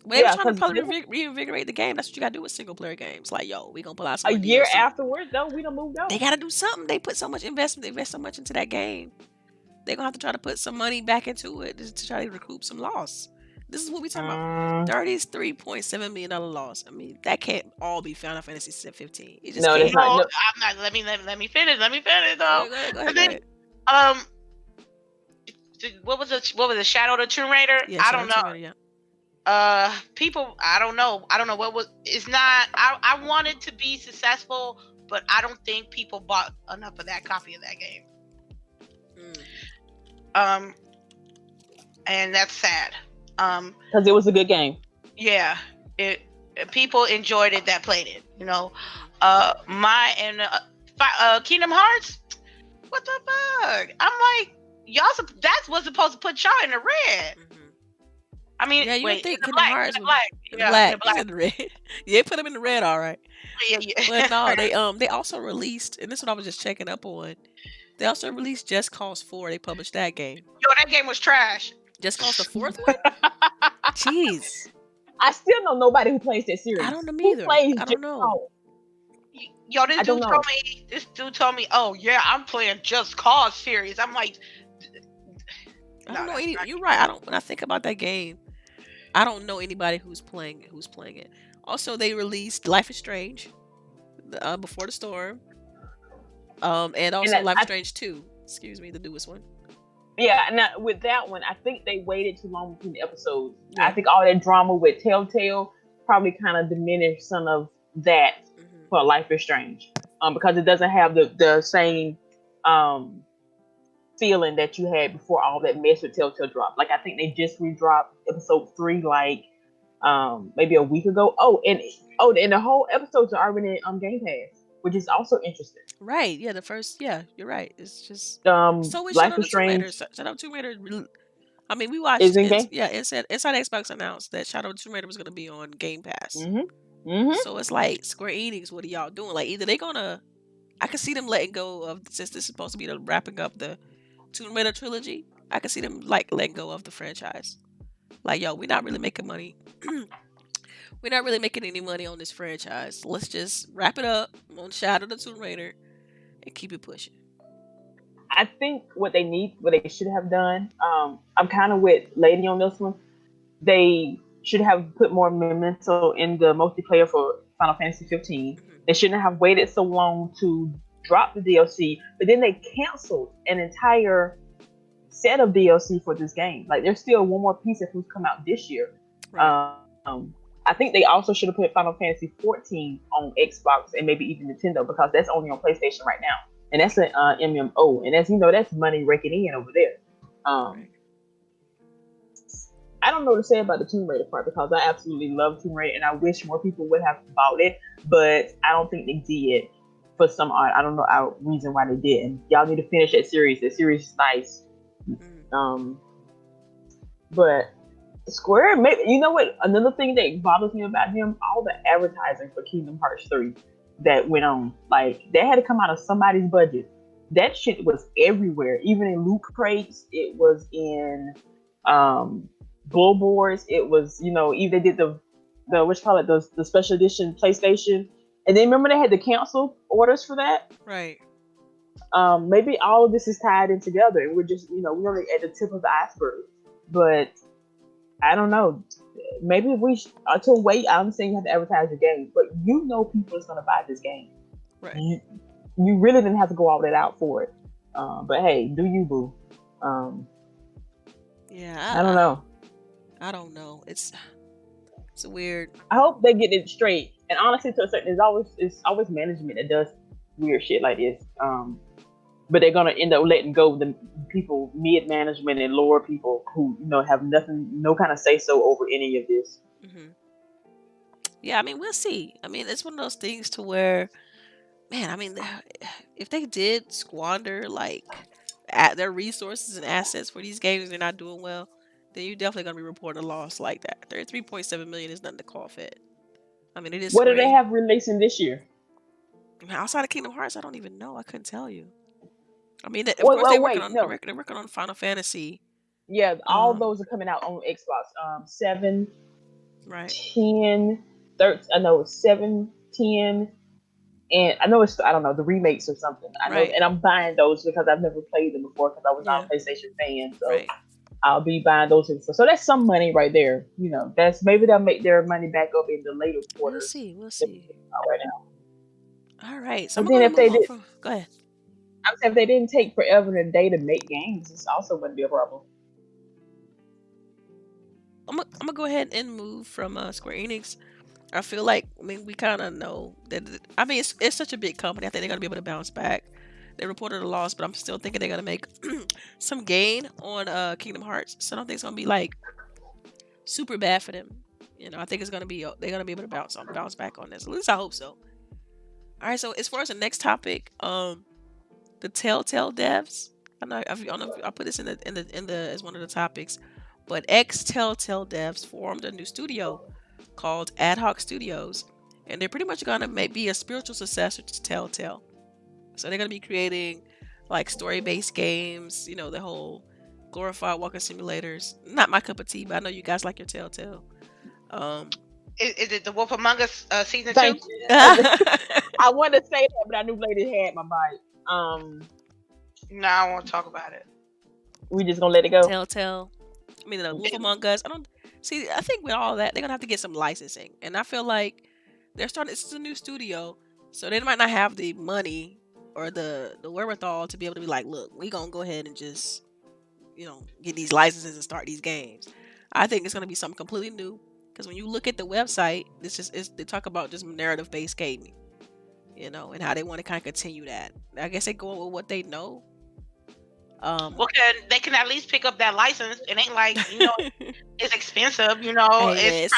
Speaker 1: Well, they were trying to probably reinvigorate the game. That's what you gotta do with single player games. Like, we gonna pull out some
Speaker 2: a year DLC. Afterwards, though, we done moved on.
Speaker 1: They gotta do something. They put so much investment. They invest so much into that game. They're gonna have to try to put some money back into it to try to recoup some loss. This is what we talking about. $33.7 million loss. That can't all be Final Fantasy 15. It just can't.
Speaker 3: I'm not. Let me finish. Though.
Speaker 1: Go ahead.
Speaker 3: What was the Shadow of the Tomb Raider?
Speaker 1: Yeah,
Speaker 3: I don't know.
Speaker 1: Yeah.
Speaker 3: People, I don't know what was. It's not. I wanted to be successful, but I don't think people bought enough of that copy of that game. And that's sad.
Speaker 2: Because it was a good game.
Speaker 3: Yeah, people enjoyed it that played it. Kingdom Hearts. What the fuck? I'm like, y'all. That's what's supposed to put y'all in the red. I mean,
Speaker 1: yeah, you
Speaker 3: wait,
Speaker 1: think
Speaker 3: Kingdom Hearts
Speaker 1: in the red? Yeah, put them in the red, all right.
Speaker 3: Yeah.
Speaker 1: But no, they also released, and this is what I was just checking up on. They also released Just Cause 4. They published that game.
Speaker 3: Yo, that game was trash.
Speaker 1: Just Cause the fourth one? Jeez.
Speaker 2: I still know nobody who plays that series.
Speaker 1: I don't know either. I don't know.
Speaker 3: Yo, this dude told me, oh yeah, I'm playing Just Cause series. I'm like,
Speaker 1: I don't know any. You're right. When I think about that game, I don't know anybody who's playing it. Also, they released Life is Strange, Before the Storm, and also Life is Strange 2. Excuse me, the newest one.
Speaker 2: Yeah, now with that one, I think they waited too long between the episodes. Yeah. I think all that drama with Telltale probably kind of diminished some of that for Life is Strange, because it doesn't have the same feeling that you had before all that mess with Telltale dropped. Like, I think they just redropped episode 3 like maybe a week ago. And the whole episodes are already on Game Pass, which is also interesting.
Speaker 1: Right. Yeah, the first. Yeah, you're right. It's just so is
Speaker 2: Life is Strange.
Speaker 1: Shadow of Tomb Raider. I mean, we watched. Inside Xbox announced that Shadow of Tomb Raider was going to be on Game Pass. So it's like, Square Enix, what are y'all doing? Like, either they gonna, I can see them letting go of, since this is supposed to be the wrapping up the Tomb Raider trilogy. I can see them like letting go of the franchise. Like, yo, we're not really making money. We're not really making any money on this franchise. Let's just wrap it up on Shadow of the Tomb Raider and keep it pushing.
Speaker 2: I think what they should have done, I'm kind of with Lady on this one. They should have put more memento in the multiplayer for Final Fantasy 15. They shouldn't have waited so long to drop the DLC, but then they canceled an entire set of DLC for this game. Like, there's still one more piece that's supposed to come out this year. Right. I think they also should have put Final Fantasy 14 on Xbox and maybe even Nintendo, because that's only on PlayStation right now, and that's an MMO, and that's money raking in over there. I don't know what to say about the Tomb Raider part, because I absolutely love Tomb Raider, and I wish more people would have bought it, but I don't think they did for some odd, I don't know, reason why they didn't. Y'all need to finish that series. That series is nice. But Square, maybe, you know what? Another thing that bothers me about them, all the advertising for Kingdom Hearts 3 that went on, like, that had to come out of somebody's budget. That shit was everywhere, even in loot crates. It was in billboards. It was, even they did the special edition PlayStation, and then remember they had to cancel orders for that.
Speaker 1: Right.
Speaker 2: Maybe all of this is tied in together, and we're just, we're only at the tip of the iceberg. But I don't know. Maybe we to wait. I'm saying you have to advertise your game, but people is going to buy this game.
Speaker 1: Right.
Speaker 2: You really didn't have to go all that out for it. But hey, do you, boo?
Speaker 1: Yeah.
Speaker 2: I don't know.
Speaker 1: I don't know. It's weird.
Speaker 2: I hope they get it straight. And honestly, to a certain, it's always management that does weird shit like this. But they're gonna end up letting go of the people, mid management and lower people who have no kind of say so over any of this.
Speaker 1: Yeah, I mean, we'll see. I mean, it's one of those things to where, man, I mean, if they did squander like their resources and assets for these games, they're not doing well, then you're definitely gonna be reporting a loss like that. 33.7 million is nothing to cough at. I mean, it is.
Speaker 2: What do they have releasing this year?
Speaker 1: I mean, outside of Kingdom Hearts, I don't even know. I couldn't tell you. I mean, of course they're working on Final Fantasy.
Speaker 2: Yeah, all those are coming out on Xbox. 7,
Speaker 1: right,
Speaker 2: 10, 13. I know it's 7, 10, and I know it's, I don't know, the remakes or something. I know, and I'm buying those because I've never played them before because I was not a PlayStation fan. So I'll be buying those. So that's some money right there. That's maybe they'll make their money back up in the later quarters.
Speaker 1: We'll see.
Speaker 2: Right now.
Speaker 1: All right. So
Speaker 2: then if they did,
Speaker 1: go ahead.
Speaker 2: I would say if they didn't take forever and a day to make games, it's also going to be a problem.
Speaker 1: I'm gonna go ahead and move from Square Enix. I feel like, I mean, we kind of know that. I mean, it's such a big company. I think they're gonna be able to bounce back. They reported a loss, but I'm still thinking they're gonna make some gain on Kingdom Hearts. So I don't think it's gonna be like super bad for them. You know, I think it's gonna be they're gonna be able to bounce back on this. At least I hope so. All right. So as far as the next topic, the Telltale devs. I don't know if I put this in the as one of the topics, but ex Telltale devs formed a new studio called AdHoc Studios, and they're pretty much gonna be a spiritual successor to Telltale. So they're gonna be creating like story-based games. You know, the whole glorified walking simulators. Not my cup of tea, but I know you guys like your Telltale.
Speaker 3: Is it the Wolf Among Us season 2?
Speaker 2: Thank you. I wanted to say that, but I knew Lady had my bite.
Speaker 3: No, I won't talk about it.
Speaker 2: We just gonna let it go.
Speaker 1: Telltale. I mean, the Wolf Among Us. I don't see. I think with all that, they're gonna have to get some licensing, and I feel like they're starting. This is a new studio, so they might not have the money or the wherewithal to be able to be like, look, we gonna go ahead and just, you know, get these licenses and start these games. I think it's gonna be something completely new, because when you look at the website, they talk about just narrative based gaming, you know, and how they want to kind of continue that. I guess they go with what they know.
Speaker 3: Well, they can at least pick up that license. It ain't like, you know, it's expensive. You know,
Speaker 1: Hey,
Speaker 3: it's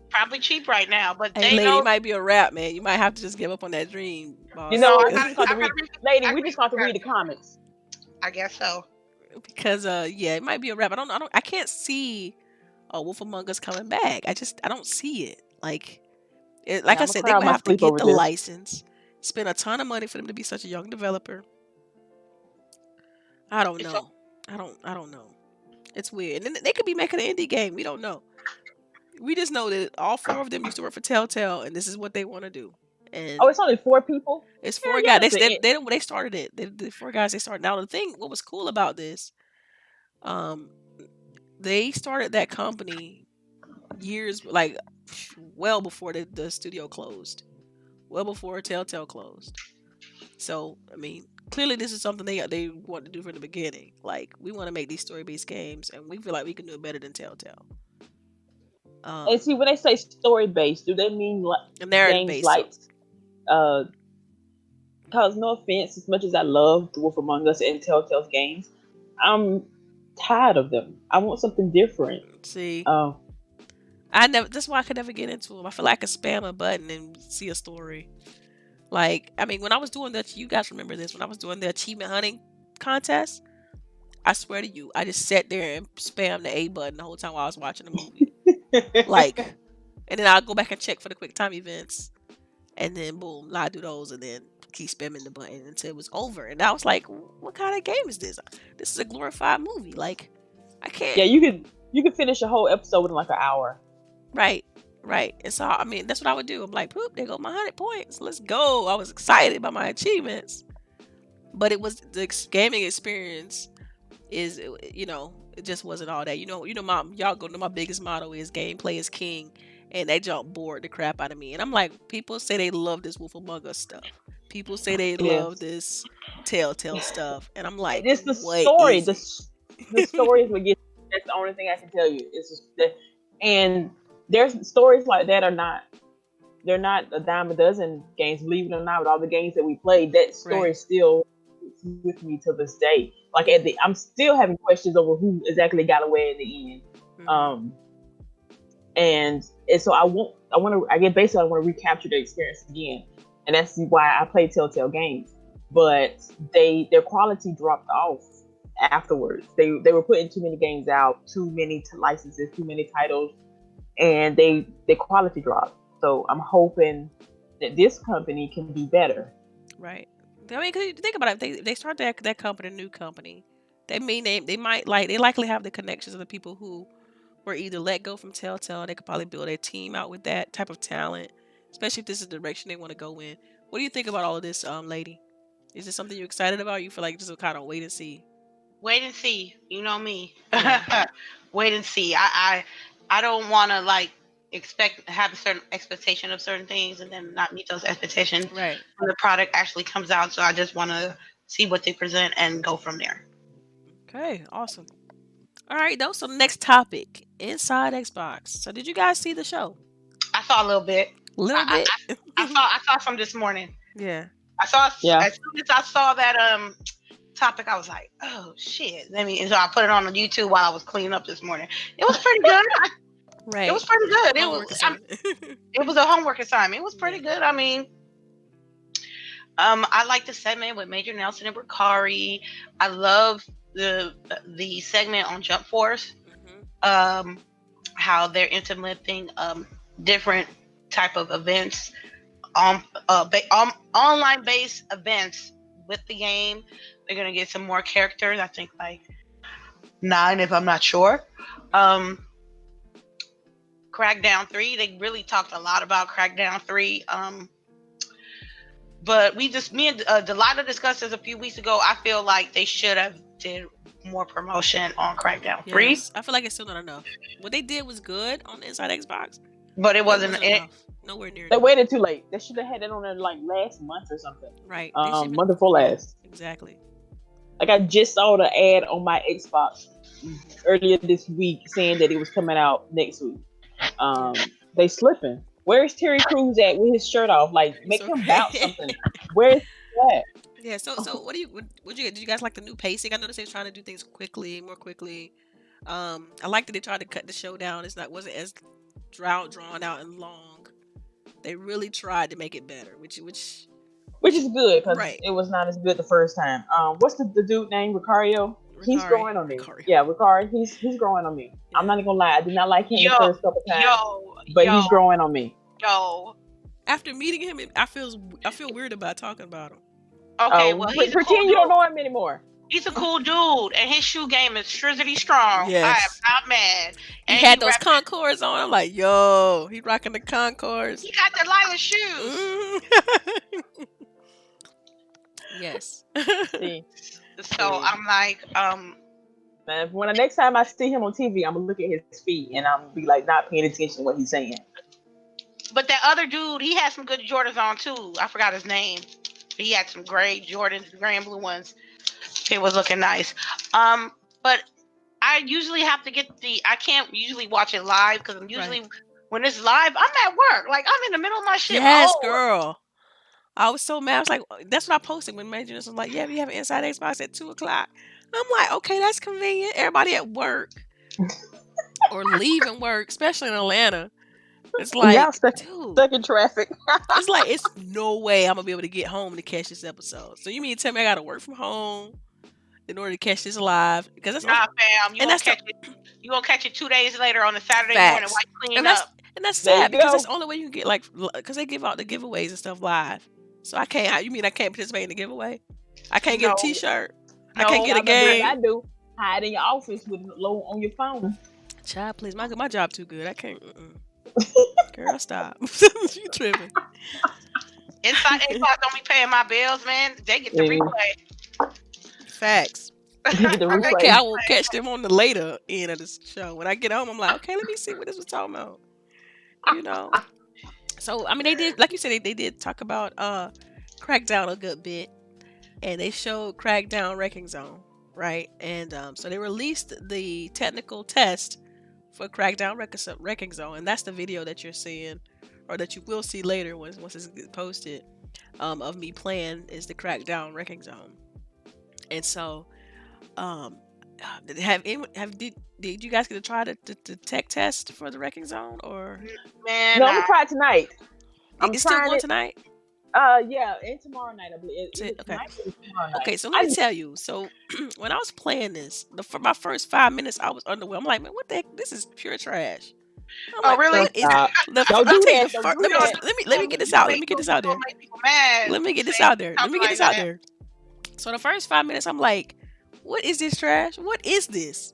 Speaker 3: probably cheap right now. But
Speaker 1: hey,
Speaker 3: they
Speaker 1: lady,
Speaker 3: know
Speaker 1: it might be a wrap, man. You might have to just give up on that dream, boss.
Speaker 2: You know,
Speaker 3: I
Speaker 2: we just got to read, lady. We just got to read the comics.
Speaker 3: I guess so.
Speaker 1: Because yeah, it might be a wrap. I can't see Wolf Among Us coming back. I don't see it. Like I said, they would have to get the license, spend a ton of money for them to be such a young developer. I don't know. I don't know. It's weird. And then they could be making an indie game. We don't know. We just know that all 4 of them used to work for Telltale, and this is what they want to do. And
Speaker 2: it's only 4 people.
Speaker 1: It's 4 guys. They started it. The 4 guys they started. Now the thing, what was cool about this, they started that company years like well before the studio closed, well before Telltale closed. So I mean, clearly this is something they want to do from the beginning. Like, we want to make these story-based games, and we feel like we can do it better than Telltale.
Speaker 2: And see, when they say story-based, do they mean like games like because no offense, as much as I love The Wolf Among Us and Telltale's games, I'm tired of them. I want something different.
Speaker 1: See, that's why I could never get into them. I feel like I could spam a button and see a story. Like, I mean, when I was doing you guys remember this, when I was doing the achievement hunting contest, I swear to you, I just sat there and spammed the A button the whole time while I was watching the movie. Like, and then I'll go back and check for the quick time events, and then boom, I do those, and then keep spamming the button until it was over. And I was like, what kind of game is this? This is a glorified movie. Like, I can't.
Speaker 2: Yeah, you could finish a whole episode in like an hour.
Speaker 1: Right. And so, I mean, that's what I would do. I'm like, poop, there go my 100 points. Let's go. I was excited about my achievements. But it was the gaming experience is, you know, it just wasn't all that. You know, y'all go to my biggest motto is gameplay is king. And they jump bored the crap out of me. And I'm like, people say they love this Wolf Among Us stuff. People say they love this Telltale stuff. And I'm like,
Speaker 2: it's the story. The story is what gets. That's the only thing I can tell you. It's just that, and there's stories like that they're not a dime a dozen games. Believe it or not, with all the games that we played, that story still is with me to this day. Like I'm still having questions over who exactly got away in the end. Mm-hmm. And so I want to recapture the experience again, and that's why I play Telltale games. But their quality dropped off afterwards. They were putting too many games out, too many licenses, too many titles, and their quality dropped. So I'm hoping that this company can be better.
Speaker 1: Right. I mean, cause think about it. They start that company, a new company. They likely have the connections of the people who were either let go from Telltale. They could probably build a team out with that type of talent, especially if this is the direction they want to go in. What do you think about all of this, lady? Is this something you're excited about? You feel like just kind of wait and see?
Speaker 3: Wait and see. You know me. Wait and see. I don't want to have a certain expectation of certain things and then not meet those expectations when the product actually comes out. So I just want to see what they present and go from there.
Speaker 1: Okay, awesome. All right, though. So the next topic, Inside Xbox. So did you guys see the show?
Speaker 3: I saw a little bit.
Speaker 1: A little
Speaker 3: I,
Speaker 1: bit.
Speaker 3: I saw some this morning.
Speaker 1: Yeah.
Speaker 3: I saw
Speaker 2: Yeah.
Speaker 3: as soon as I saw that topic, I was like, oh shit. So I put it on YouTube while I was cleaning up this morning. It was pretty good.
Speaker 1: Right.
Speaker 3: It was pretty good. It was a homework assignment. It was pretty good. I mean, I like the segment with Major Nelson and Bakari. I love the segment on Jump Force. How they're implementing different type of events online based events with the game. They're gonna get some more characters. I think like 9, if I'm not sure. Crackdown 3. They really talked a lot about Crackdown 3. But me and Delilah discussed this a few weeks ago. I feel like they should have did more promotion on Crackdown 3.
Speaker 1: Yes, I feel like it's still not enough. What they did was good on the Inside Xbox,
Speaker 3: but it wasn't
Speaker 1: enough. Nowhere near.
Speaker 2: They waited too late. They should have had it on there like last month or something.
Speaker 1: Right.
Speaker 2: Month before last.
Speaker 1: Exactly.
Speaker 2: Like I just saw the ad on my Xbox earlier this week saying that it was coming out next week. They slipping. Where's Terry Crews at with his shirt off? Like, make him bounce something. Where's that?
Speaker 1: Yeah. So what do you? Did you guys like the new pacing? I noticed they were trying to do things more quickly. I like that they tried to cut the show down. Wasn't as drawn out and long. They really tried to make it better, which is
Speaker 2: good because
Speaker 1: right.
Speaker 2: It was not as good the first time. What's the dude named Ricario? He's growing on me. Yeah, Ricari. He's growing on me. Yeah. I'm not even gonna lie. I did not like him the first couple times. But he's growing on me.
Speaker 1: After meeting him, I feel weird about talking about him.
Speaker 3: Okay, well,
Speaker 2: pretend you don't know him anymore.
Speaker 3: He's a cool dude, and his shoe game is shrizzly strong.
Speaker 1: Yes.
Speaker 3: I am not mad.
Speaker 1: And he had those Concords on. I'm like, yo, he rocking the Concords.
Speaker 3: He got Delilah's shoes.
Speaker 1: Mm-hmm. Yes.
Speaker 2: See.
Speaker 3: So I'm like,
Speaker 2: man, when the next time I see him on TV, I'm gonna look at his feet and I'm gonna be like not paying attention to what he's saying.
Speaker 3: But that other dude, he had some good Jordans on too. I forgot his name. He had some gray Jordans, gray and blue ones. It was looking nice. But I usually have to I can't usually watch it live because I'm usually when it's live, I'm at work. Like I'm in the middle of my shit.
Speaker 1: Yes, girl. I was so mad. I was like, that's what I posted when Major was like, yeah, we have an Inside Xbox at 2:00. I'm like, okay, that's convenient. Everybody at work or leaving work, especially in Atlanta. It's like,
Speaker 2: stuck in traffic.
Speaker 1: It's like, it's no way I'm gonna be able to get home to catch this episode. So you mean to tell me I gotta work from home in order to catch this live? Because that's
Speaker 3: fam. You gonna catch it 2 days later on a Saturday morning while you clean up.
Speaker 1: And that's sad because that's the only way you can get because they give out the giveaways and stuff live. So I can't. You mean I can't participate in the giveaway? I can't get a T-shirt. I can't get a game.
Speaker 2: I do. Hide in your office with low on your phone.
Speaker 1: Child, please, my job too good. I can't. Girl, stop. You tripping?
Speaker 3: Inside Xbox don't be paying my bills, man. They get the replay.
Speaker 1: Facts. Okay, I will catch them on the later end of the show. When I get home, I'm like, okay, let me see what this was talking about. You know. So I mean, they did, like you said, they did talk about Crackdown a good bit, and they showed Crackdown Wrecking Zone, right? And so they released the technical test for Crackdown Wrecking Zone, and that's the video that you're seeing, or that you will see later once it's posted, of me playing is the Crackdown Wrecking Zone. And so, did you guys get to try the tech test for the Wrecking Zone, or?
Speaker 3: Man,
Speaker 2: no, I'm gonna try it tonight.
Speaker 1: It's still going tonight?
Speaker 2: Yeah, and tomorrow night, I believe.
Speaker 1: Okay, so let me tell you. So when I was playing this, for my first 5 minutes, I was underwhelmed. I'm like, man, what the heck? This is pure trash.
Speaker 3: I'm like, really?
Speaker 1: Let me get this out. Let me get this out there. Let me get this out there. So the first 5 minutes, I'm like, what is this trash? What is this?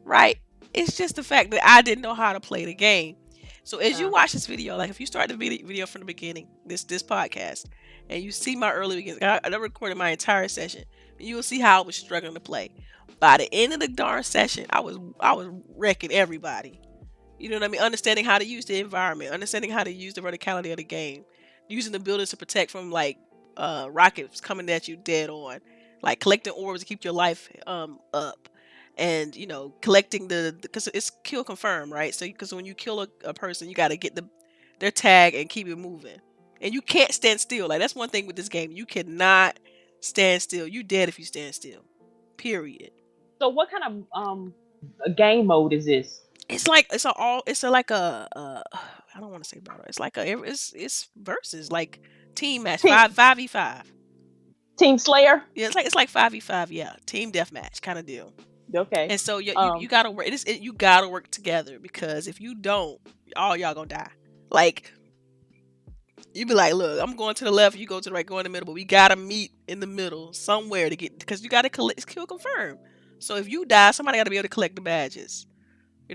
Speaker 1: Right? It's just the fact that I didn't know how to play the game. So as you watch this video, like if you start the video from the beginning, this podcast, and you see my early beginnings, I recorded my entire session, and you will see how I was struggling to play. By the end of the darn session, I was wrecking everybody. You know what I mean? Understanding how to use the environment, understanding how to use the verticality of the game, using the buildings to protect from like rockets coming at you dead on, like collecting orbs to keep your life up. and collecting because it's kill confirm, right? So because when you kill a person, you got to get their tag and keep it moving, and you can't stand still. Like, that's one thing with this game, you cannot stand still. You dead if you stand still, period.
Speaker 2: So what kind of a game mode is this?
Speaker 1: It's like it's like a I don't want to say battle. It's like it's versus, like, team match, 5v5.
Speaker 2: Team Slayer.
Speaker 1: Yeah, it's like 5v5. Yeah, team deathmatch kind of deal.
Speaker 2: Okay.
Speaker 1: And so you gotta work. You gotta work together, because if you don't, all y'all gonna die. Like, you be like, look, I'm going to the left, you go to the right, go in the middle, but we gotta meet in the middle somewhere to get, because you gotta kill confirm. So if you die, somebody gotta be able to collect the badges,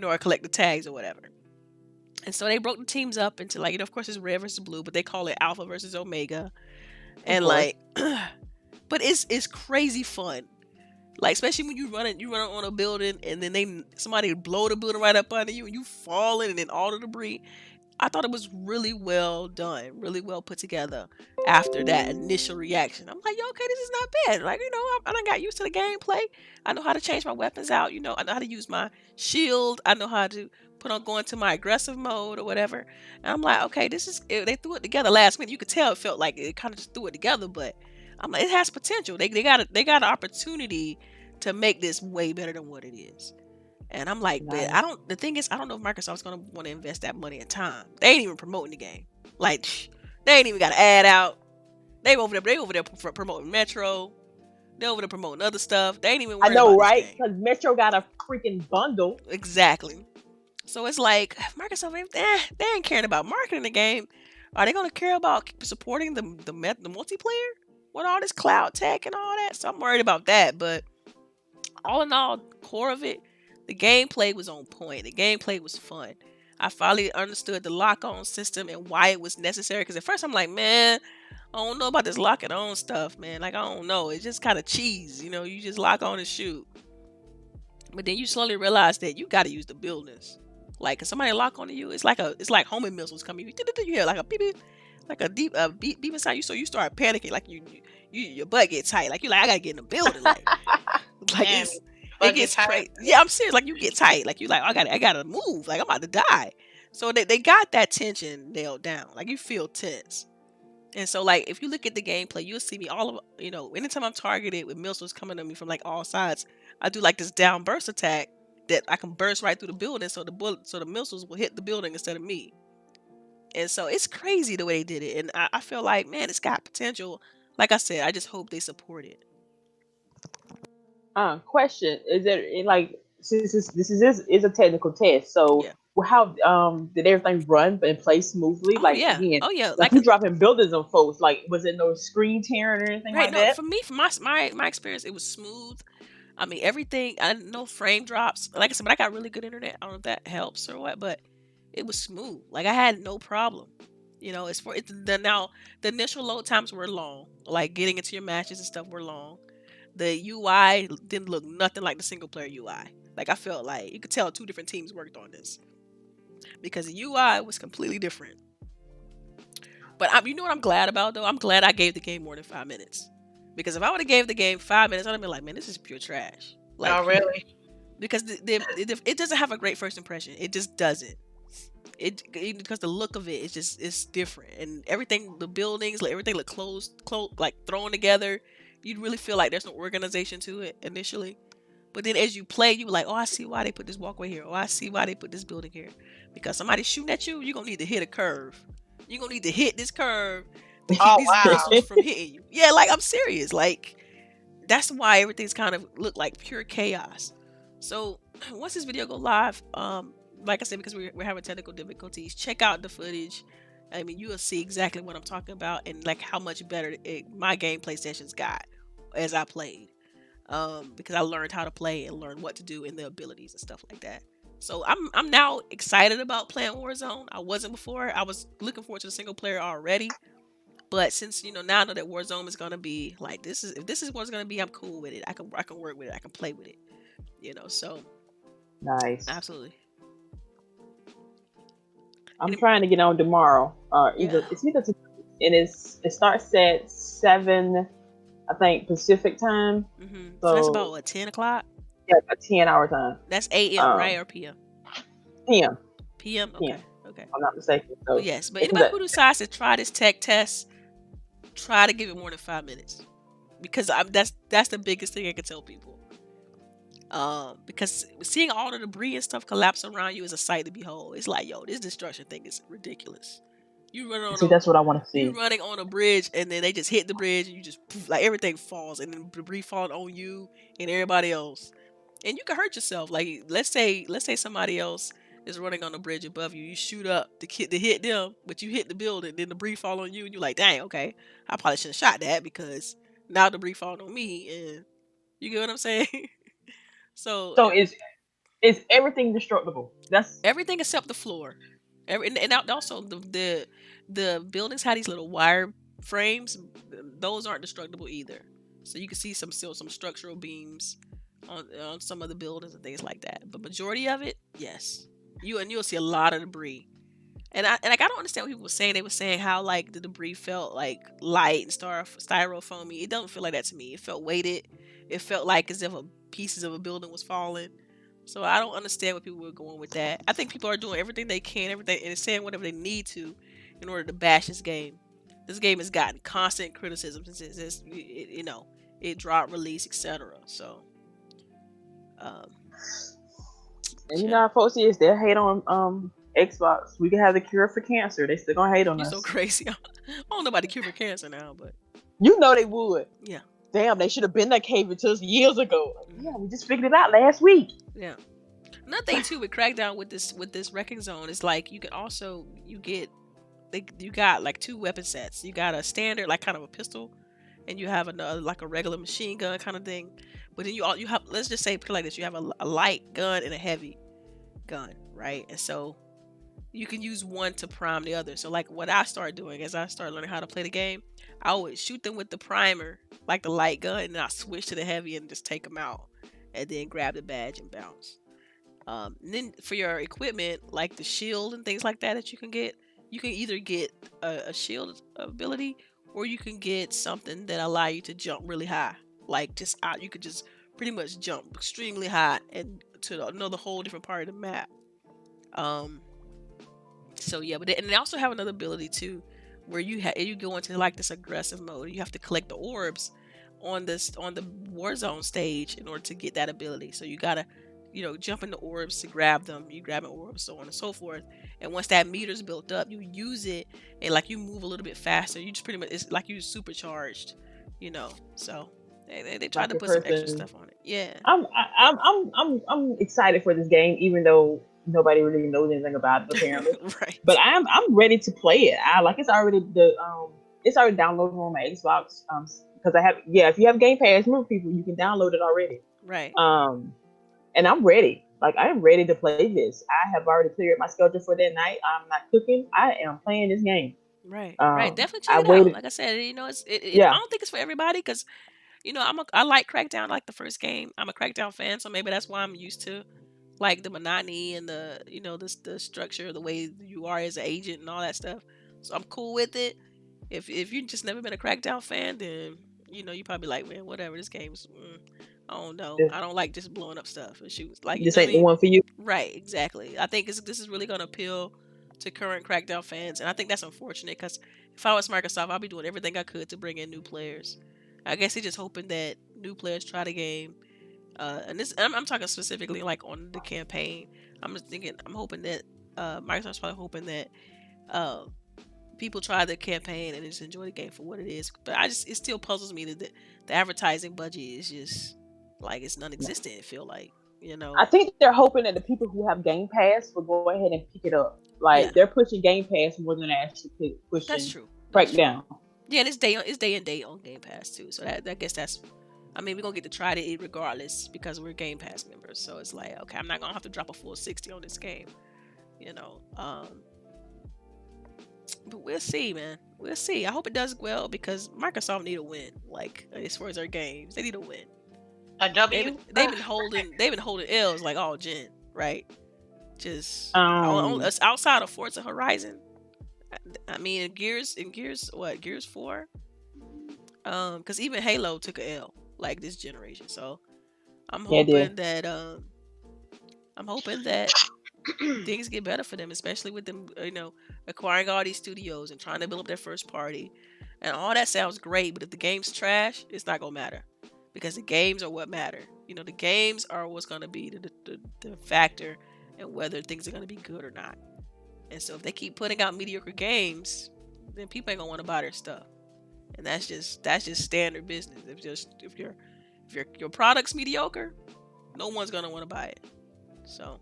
Speaker 1: or collect the tags or whatever. And so they broke the teams up into, like, of course it's red versus blue, but they call it alpha versus omega. And like, but it's crazy fun. Like, especially when you run on a building, and then somebody blow the building right up under you, and you fall in, and then all the debris. I thought it was really well done, really well put together after that initial reaction. I'm like, yo, okay, this is not bad. Like, I done got used to the gameplay. I know how to change my weapons out. I know how to use my shield. I know how to go into my aggressive mode or whatever. And I'm like, okay, they threw it together last minute. You could tell it felt like it kind of just threw it together, but I'm like, it has potential. They got an opportunity to make this way better than what it is. And I'm like, nice. But the thing is, I don't know if Microsoft's going to want to invest that money and time. They ain't even promoting the game. Like, they ain't even got an ad out. They over there promoting Metro. They over there promoting other stuff. They ain't even worried about
Speaker 2: right? Because Metro got a freaking bundle.
Speaker 1: Exactly. So it's like, Microsoft, they ain't caring about marketing the game. Are they going to care about supporting the multiplayer with all this cloud tech and all that? So I'm worried about that. But all in all, core of it, the gameplay was on point. The gameplay was fun. I finally understood the lock-on system and why it was necessary. Because at first I'm like, man, I don't know about this lock-it-on stuff, man. Like, I don't know. It's just kind of cheese. You just lock on and shoot. But then you slowly realize that you got to use the buildings. Like, if somebody lock onto you, it's like homing missiles coming. You hear like a beep, like a deep beep inside you. So you start panicking. Like, your butt gets tight. Like, you're like, I got to get in the building. Like it gets crazy. Yeah, I'm serious. Like, you get tight. Like, you like, I gotta move. Like, I'm about to die. So they got that tension nailed down. Like, you feel tense. And so, like, if you look at the gameplay, you'll see me anytime I'm targeted with missiles coming at me from, like, all sides, I do, like, this down burst attack that I can burst right through the building, so the missiles will hit the building instead of me. And so it's crazy the way they did it. And I feel like, man, it's got potential. Like I said, I just hope they support it.
Speaker 2: Question: Is there, like, since this is a technical test, so
Speaker 1: yeah.
Speaker 2: How did everything run and play smoothly?
Speaker 1: Oh,
Speaker 2: like,
Speaker 1: yeah.
Speaker 2: Again,
Speaker 1: oh yeah,
Speaker 2: like you dropping buildings on folks. Like, was it no screen tearing or anything like that?
Speaker 1: For me, from my experience, it was smooth. I mean, everything. I no frame drops. Like I said, but I got really good internet. I don't know if that helps or what, but it was smooth. Like, I had no problem. The initial load times were long. Like, getting into your matches and stuff were long. The UI didn't look nothing like the single player UI. Like, I felt like you could tell 2 different teams worked on this, because the UI was completely different. But you know what I'm glad about, though? I'm glad I gave the game more than 5 minutes. Because if I would have gave the game 5 minutes, I'd have been like, man, this is pure trash. Like,
Speaker 3: oh, really?
Speaker 1: Because it doesn't have a great first impression. It just doesn't. Because the look of it is it's different, and everything, the buildings, like, everything look closed, like thrown together. You'd really feel like there's no organization to it initially. But then as you play, you be like, oh, I see why they put this walkway here. Oh, I see why they put this building here. Because somebody's shooting at you, you're going to need to hit a curve. You're going to need to hit this curve to keep these missiles from hitting you. Yeah, like, I'm serious. Like, that's why everything's kind of look like pure chaos. So once this video go live, like I said, because we're having technical difficulties, check out the footage. I mean, you will see exactly what I'm talking about, and like how much better my gameplay sessions got as I played. Because I learned how to play and learned what to do and the abilities and stuff like that. So I'm now excited about playing Warzone. I wasn't before. I was looking forward to the single player already. But since now I know that Warzone is gonna be like this is if this is what it's gonna be, I'm cool with it. I can work with it. I can play with it. So
Speaker 2: nice.
Speaker 1: Absolutely.
Speaker 2: I'm trying to get on tomorrow. It starts at 7, I think, Pacific time.
Speaker 1: So that's about 10 o'clock.
Speaker 2: Yeah, a 10-hour time.
Speaker 1: That's AM, right, or PM?
Speaker 2: PM.
Speaker 1: PM. Okay. Okay.
Speaker 2: If I'm not mistaken. So
Speaker 1: But yes, but anybody who decides to try this tech test, try to give it more than 5 minutes, because that's the biggest thing I can tell people. Because seeing all the debris and stuff collapse around you is a sight to behold. It's like, yo, this destruction thing is ridiculous. You run on
Speaker 2: that's what I want to see.
Speaker 1: You running on a bridge, and then they just hit the bridge, and you just poof, like everything falls, and then debris falling on you and everybody else, and you can hurt yourself. Like let's say somebody else is running on the bridge above you. You shoot up to hit them, but you hit the building, then debris fall on you, and you're like, dang, okay, I probably shouldn't have shot that because now debris falling on me, and you get what I'm saying. So
Speaker 2: is everything destructible? That's
Speaker 1: everything except the floor. And also the buildings had these little wire frames. Those aren't destructible either. So you can see some structural beams on some of the buildings and things like that. But majority of it, yes. You'll see a lot of debris. And I don't understand what people were saying. They were saying how like the debris felt like light and styrofoamy. It doesn't feel like that to me. It felt weighted. It felt like as if pieces of a building was falling. So I don't understand what people were going with that. I think people are doing everything they can, and saying whatever they need to in order to bash this game. This game has gotten constant criticism since it dropped, release, etc. So,
Speaker 2: and you know how folks is, they'll hate on Xbox. We can have the cure for cancer. They still gonna hate on us.
Speaker 1: You're so crazy. I don't know about the cure for cancer now, but
Speaker 2: you know they would.
Speaker 1: Yeah.
Speaker 2: Damn, they should have been that cave to us years ago. Yeah, we just figured it out last week.
Speaker 1: Yeah. Another thing too with Crackdown with this wrecking zone is like you got like 2 weapon sets. You got a standard like kind of a pistol, and you have another like a regular machine gun kind of thing. But then you have, let's just say put it like this, you have a light gun and a heavy gun, right? And so you can use one to prime the other. So like what I started doing as I started learning how to play the game, I would shoot them with the primer, like the light gun, and then I switch to the heavy and just take them out, and then grab the badge and bounce. And then for your equipment, like the shield and things like that you can get, you can either get a shield ability, or you can get something that allow you to jump really high. Like just out, you could just pretty much jump extremely high and to another whole different part of the map. So yeah, and they also have another ability too, where you go into like this aggressive mode. You have to collect the orbs on the Warzone stage in order to get that ability. So you gotta, jump in the orbs to grab them. You grab an orb, so on and so forth. And once that meter's built up, you use it, and like you move a little bit faster. You just pretty much, it's like you're supercharged, So they tried to put some extra stuff on it. Yeah.
Speaker 2: I'm excited for this game, even though nobody really knows anything about it apparently.
Speaker 1: Right.
Speaker 2: But I'm ready to play it. It's already downloaded on my Xbox. Because if you have Game Pass, remember people, you can download it already.
Speaker 1: Right.
Speaker 2: And I'm ready. Like I am ready to play this. I have already cleared my schedule for that night. I'm not cooking. I am playing this game.
Speaker 1: Right. Right. Definitely check it out. Like I said, I don't think it's for everybody because, I like Crackdown, like the first game. I'm a Crackdown fan, so maybe that's why I'm used to like the monotony and the structure, the way you are as an agent and all that stuff. So I'm cool with it. If you just never been a Crackdown fan, then you probably like, man, whatever. This game's I don't know. I don't like just blowing up stuff and shooting. Like
Speaker 2: this ain't the one for you.
Speaker 1: Right, exactly. I think this is really gonna appeal to current Crackdown fans, and I think that's unfortunate because if I was Microsoft, I'd be doing everything I could to bring in new players. I guess they're just hoping that new players try the game. And I'm talking specifically like on the campaign. I'm hoping that Microsoft's probably hoping that people try the campaign and just enjoy the game for what it is. But it still puzzles me that the advertising budget is just like it's non-existent. It feel like,
Speaker 2: I think they're hoping that the people who have Game Pass will go ahead and pick it up. Like they're pushing Game Pass more than actually pushing.
Speaker 1: That's true.
Speaker 2: Crackdown.
Speaker 1: Yeah, and it's day and date on Game Pass too. So I guess that's. I mean, we're gonna get to try it regardless because we're Game Pass members. So it's like, okay, I'm not gonna have to drop a full $60 on this game, But we'll see, man. We'll see. I hope it does well because Microsoft need a win. Like as far as their games, they need a win.
Speaker 3: A W.
Speaker 1: They've been holding L's like all gen, right? Just outside of Forza Horizon. I mean, in Gears 4. Because even Halo took a L like this generation. So I'm
Speaker 2: Yeah, it
Speaker 1: hoping
Speaker 2: did.
Speaker 1: that things get better for them, especially with them, acquiring all these studios and trying to build up their first party, and all that sounds great. But if the game's trash, it's not gonna matter, because the games are what matter. The games are what's gonna be the factor and whether things are gonna be good or not. And so if they keep putting out mediocre games, then people ain't gonna want to buy their stuff, and that's just standard business. If your product's mediocre, no one's gonna want to buy it. So.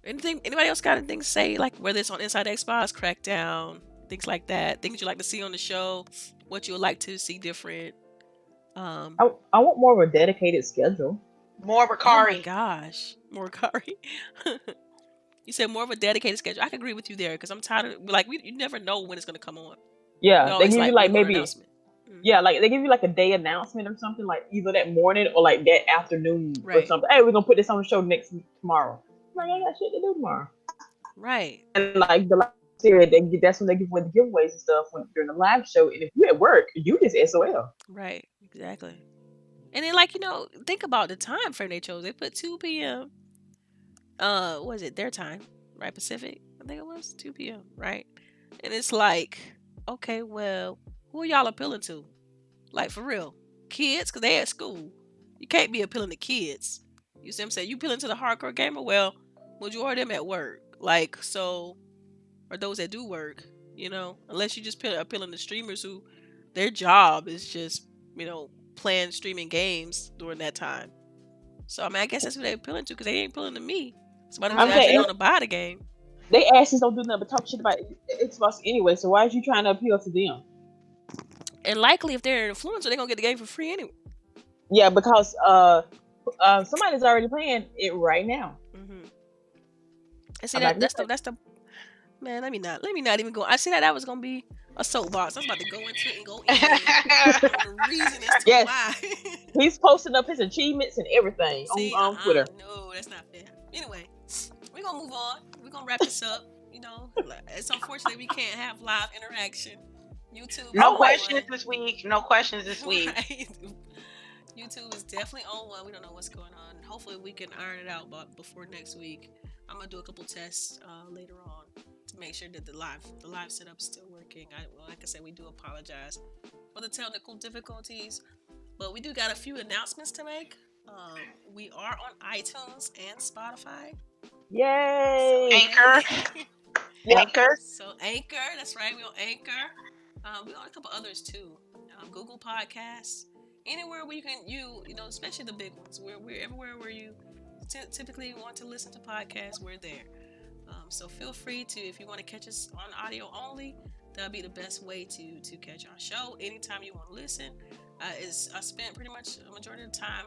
Speaker 1: Anybody else got anything to say, like whether it's on Inside Xbox, Crackdown, things like that, things you like to see on the show, what you would like to see different?
Speaker 2: I want more of a dedicated schedule.
Speaker 3: More
Speaker 1: Oh my
Speaker 3: Ricari.
Speaker 1: gosh, more Ricari. You said more of a dedicated schedule. I can agree with you there, because I'm tired of, like, you never know when it's gonna come on.
Speaker 2: Yeah, they give you like maybe
Speaker 1: announcement.
Speaker 2: yeah, like they give you like a day announcement or something, like either that morning or like that afternoon or
Speaker 1: Right.
Speaker 2: something. Hey, we're gonna put this on the show tomorrow. I'm like, I got shit to do tomorrow.
Speaker 1: Right.
Speaker 2: And like the live series, that's when they give away the giveaways and stuff during the live show. And if you at work, you just SOL.
Speaker 1: Right. Exactly. And then, like, think about the time frame they chose. They put 2 p.m. What was it their time, right? Pacific, I think it was 2 p.m. right? And it's like, okay, well, who are y'all appealing to? Like, for real, kids, because they at school. You can't be appealing to kids. You see what I'm saying? You appealing to the hardcore gamer? Well, majority of them at work. Like, so, or those that do work, unless you just appealing to streamers who their job is just, playing streaming games during that time. So, I mean, I guess that's who they're appealing to, because they ain't appealing to me. Somebody who's actually going to buy the game.
Speaker 2: They asses don't do nothing but talk shit about Xbox anyway, so why are you trying to appeal to them?
Speaker 1: And likely, if they're an influencer, they're going to get the game for free anyway.
Speaker 2: Yeah, because somebody's already playing it right now.
Speaker 1: Mm-hmm. And see, that's the man. Let me not even go. I see that was gonna be a soapbox. I was about to go into it and go in the reason as to why.
Speaker 2: He's posting up his achievements and everything on Twitter.
Speaker 1: No, that's not fair. Anyway, we're gonna move on. We're gonna wrap this up. It's unfortunate we can't have live interaction. YouTube.
Speaker 3: No questions this week. No questions this week.
Speaker 1: Right. YouTube is definitely on one. We don't know what's going on. Hopefully we can iron it out before next week. I'm gonna do a couple tests later on to make sure that the live setup is still working. Like I said, we do apologize for the technical difficulties, but we do got a few announcements to make. We are on iTunes and Spotify.
Speaker 2: Yay!
Speaker 3: Anchor. Anchor.
Speaker 1: So Anchor, that's right. We're on Anchor. We're on a couple others too. Google Podcasts. Anywhere where you can, especially the big ones. We're everywhere where you typically want to listen to podcasts. We're there. So feel free to, if you want to catch us on audio only, that'll be the best way to catch our show. Anytime you want to listen, I spent pretty much a majority of the time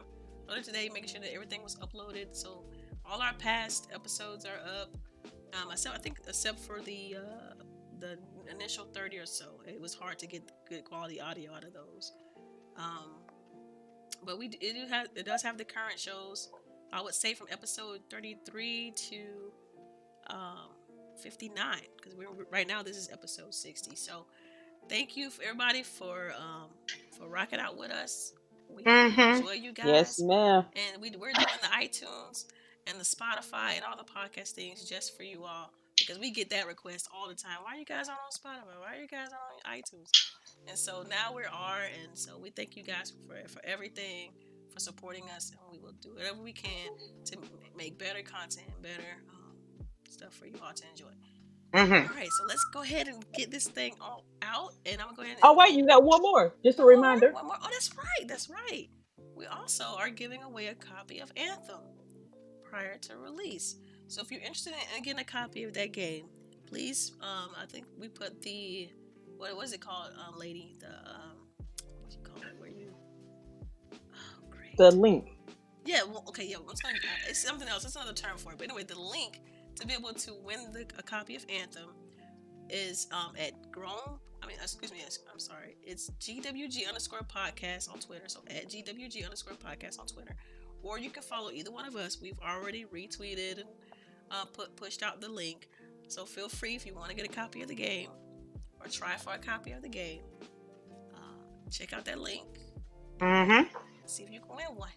Speaker 1: earlier today making sure that everything was uploaded. So all our past episodes are up. Except for the initial 30 or so, it was hard to get good quality audio out of those. But it does have the current shows. I would say from episode 33 to 59, because right now this is episode 60. So thank you for everybody for rocking out with us. We enjoy you guys.
Speaker 2: Yes, ma'am.
Speaker 1: And we're doing the iTunes and the Spotify and all the podcast things just for you all, because we get that request all the time. Why are you guys not on Spotify? Why are you guys not on iTunes? And so now we are, and so we thank you guys for everything, for supporting us, and we will do whatever we can to make better content and better stuff for you all to enjoy. All right, so let's go ahead and get this thing all out, and I'm gonna go ahead.
Speaker 2: Oh wait, you got one more. Just a reminder.
Speaker 1: One more. Oh, that's right. We also are giving away a copy of Anthem prior to release. So if you're interested in getting a copy of that game, please. I think we put the what was it called, lady? The what you call it? Where you? Oh, great.
Speaker 2: The link.
Speaker 1: Yeah. Well, okay. Yeah. It's something else. It's another term for it. But anyway, the link to be able to win a copy of Anthem is at grown. I'm sorry. It's GWG_podcast on Twitter. So at GWG_podcast on Twitter. Or you can follow either one of us. We've already retweeted and pushed out the link. So feel free, if you want to get a copy of the game or try for a copy of the game, check out that link. See if you can win one.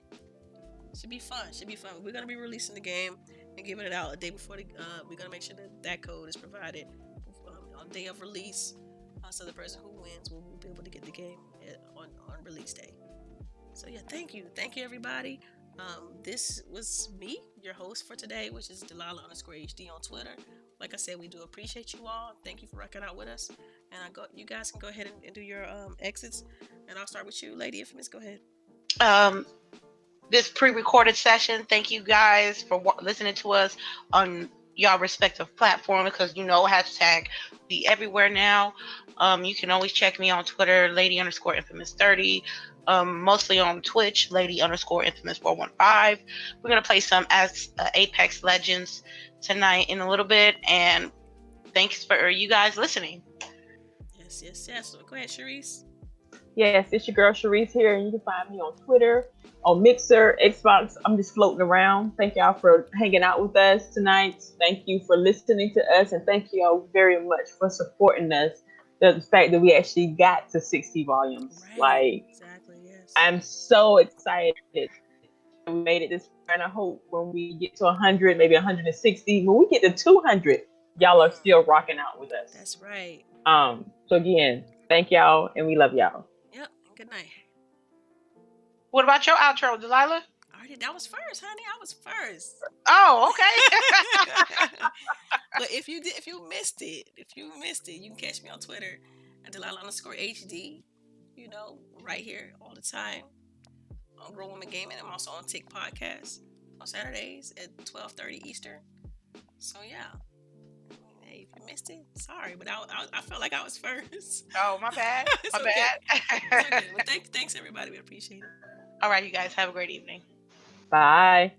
Speaker 1: Should be fun. We're gonna be releasing the game and giving it out a day before we're gonna make sure that code is provided on day of release, so the person who wins will be able to get the game on release day. So yeah, thank you everybody. This was me, your host for today, which is DELILAH_HD on Twitter. Like I said, we do appreciate you all. Thank you for rocking out with us. And you guys can go ahead and do your exits. And I'll start with you, Lady Infamous. Go ahead.
Speaker 3: This pre-recorded session, thank you guys for listening to us on y'all respective platforms, because hashtag be everywhere now. You can always check me on Twitter, Lady_Infamous30. Mostly on Twitch, Lady_Infamous415. We're gonna play some Apex Legends tonight in a little bit, and thanks for you guys listening.
Speaker 1: Yes. So go ahead, CHAREECE.
Speaker 2: Yes, it's your girl CHAREECE here, and you can find me on Twitter, on Mixer, Xbox. I'm just floating around. Thank y'all for hanging out with us tonight. Thank you for listening to us, and thank y'all very much for supporting us. The fact that we actually got to 60 volumes.
Speaker 1: Right. Exactly, yes.
Speaker 2: I'm so excited we made it this far, and I hope when we get to 100, maybe 160, when we get to 200, y'all are still rocking out with us.
Speaker 1: That's right.
Speaker 2: So again, thank y'all, and we love y'all.
Speaker 1: Yep. Good night.
Speaker 3: What about your outro, Delilah?
Speaker 1: Already, that was first, honey. I was first.
Speaker 3: Oh, okay.
Speaker 1: But if you missed it, you can catch me on Twitter at DELILAH_HD. Right here all the time on Grown Woman Gaming. I'm also on Tick Podcast on Saturdays at 12:30 Eastern. So yeah, hey, if you missed it, sorry, but I felt like I was first.
Speaker 3: Oh, my bad.
Speaker 1: My bad. It's okay. Well, thanks everybody. We appreciate it.
Speaker 3: All right, you guys have a great evening.
Speaker 2: Bye.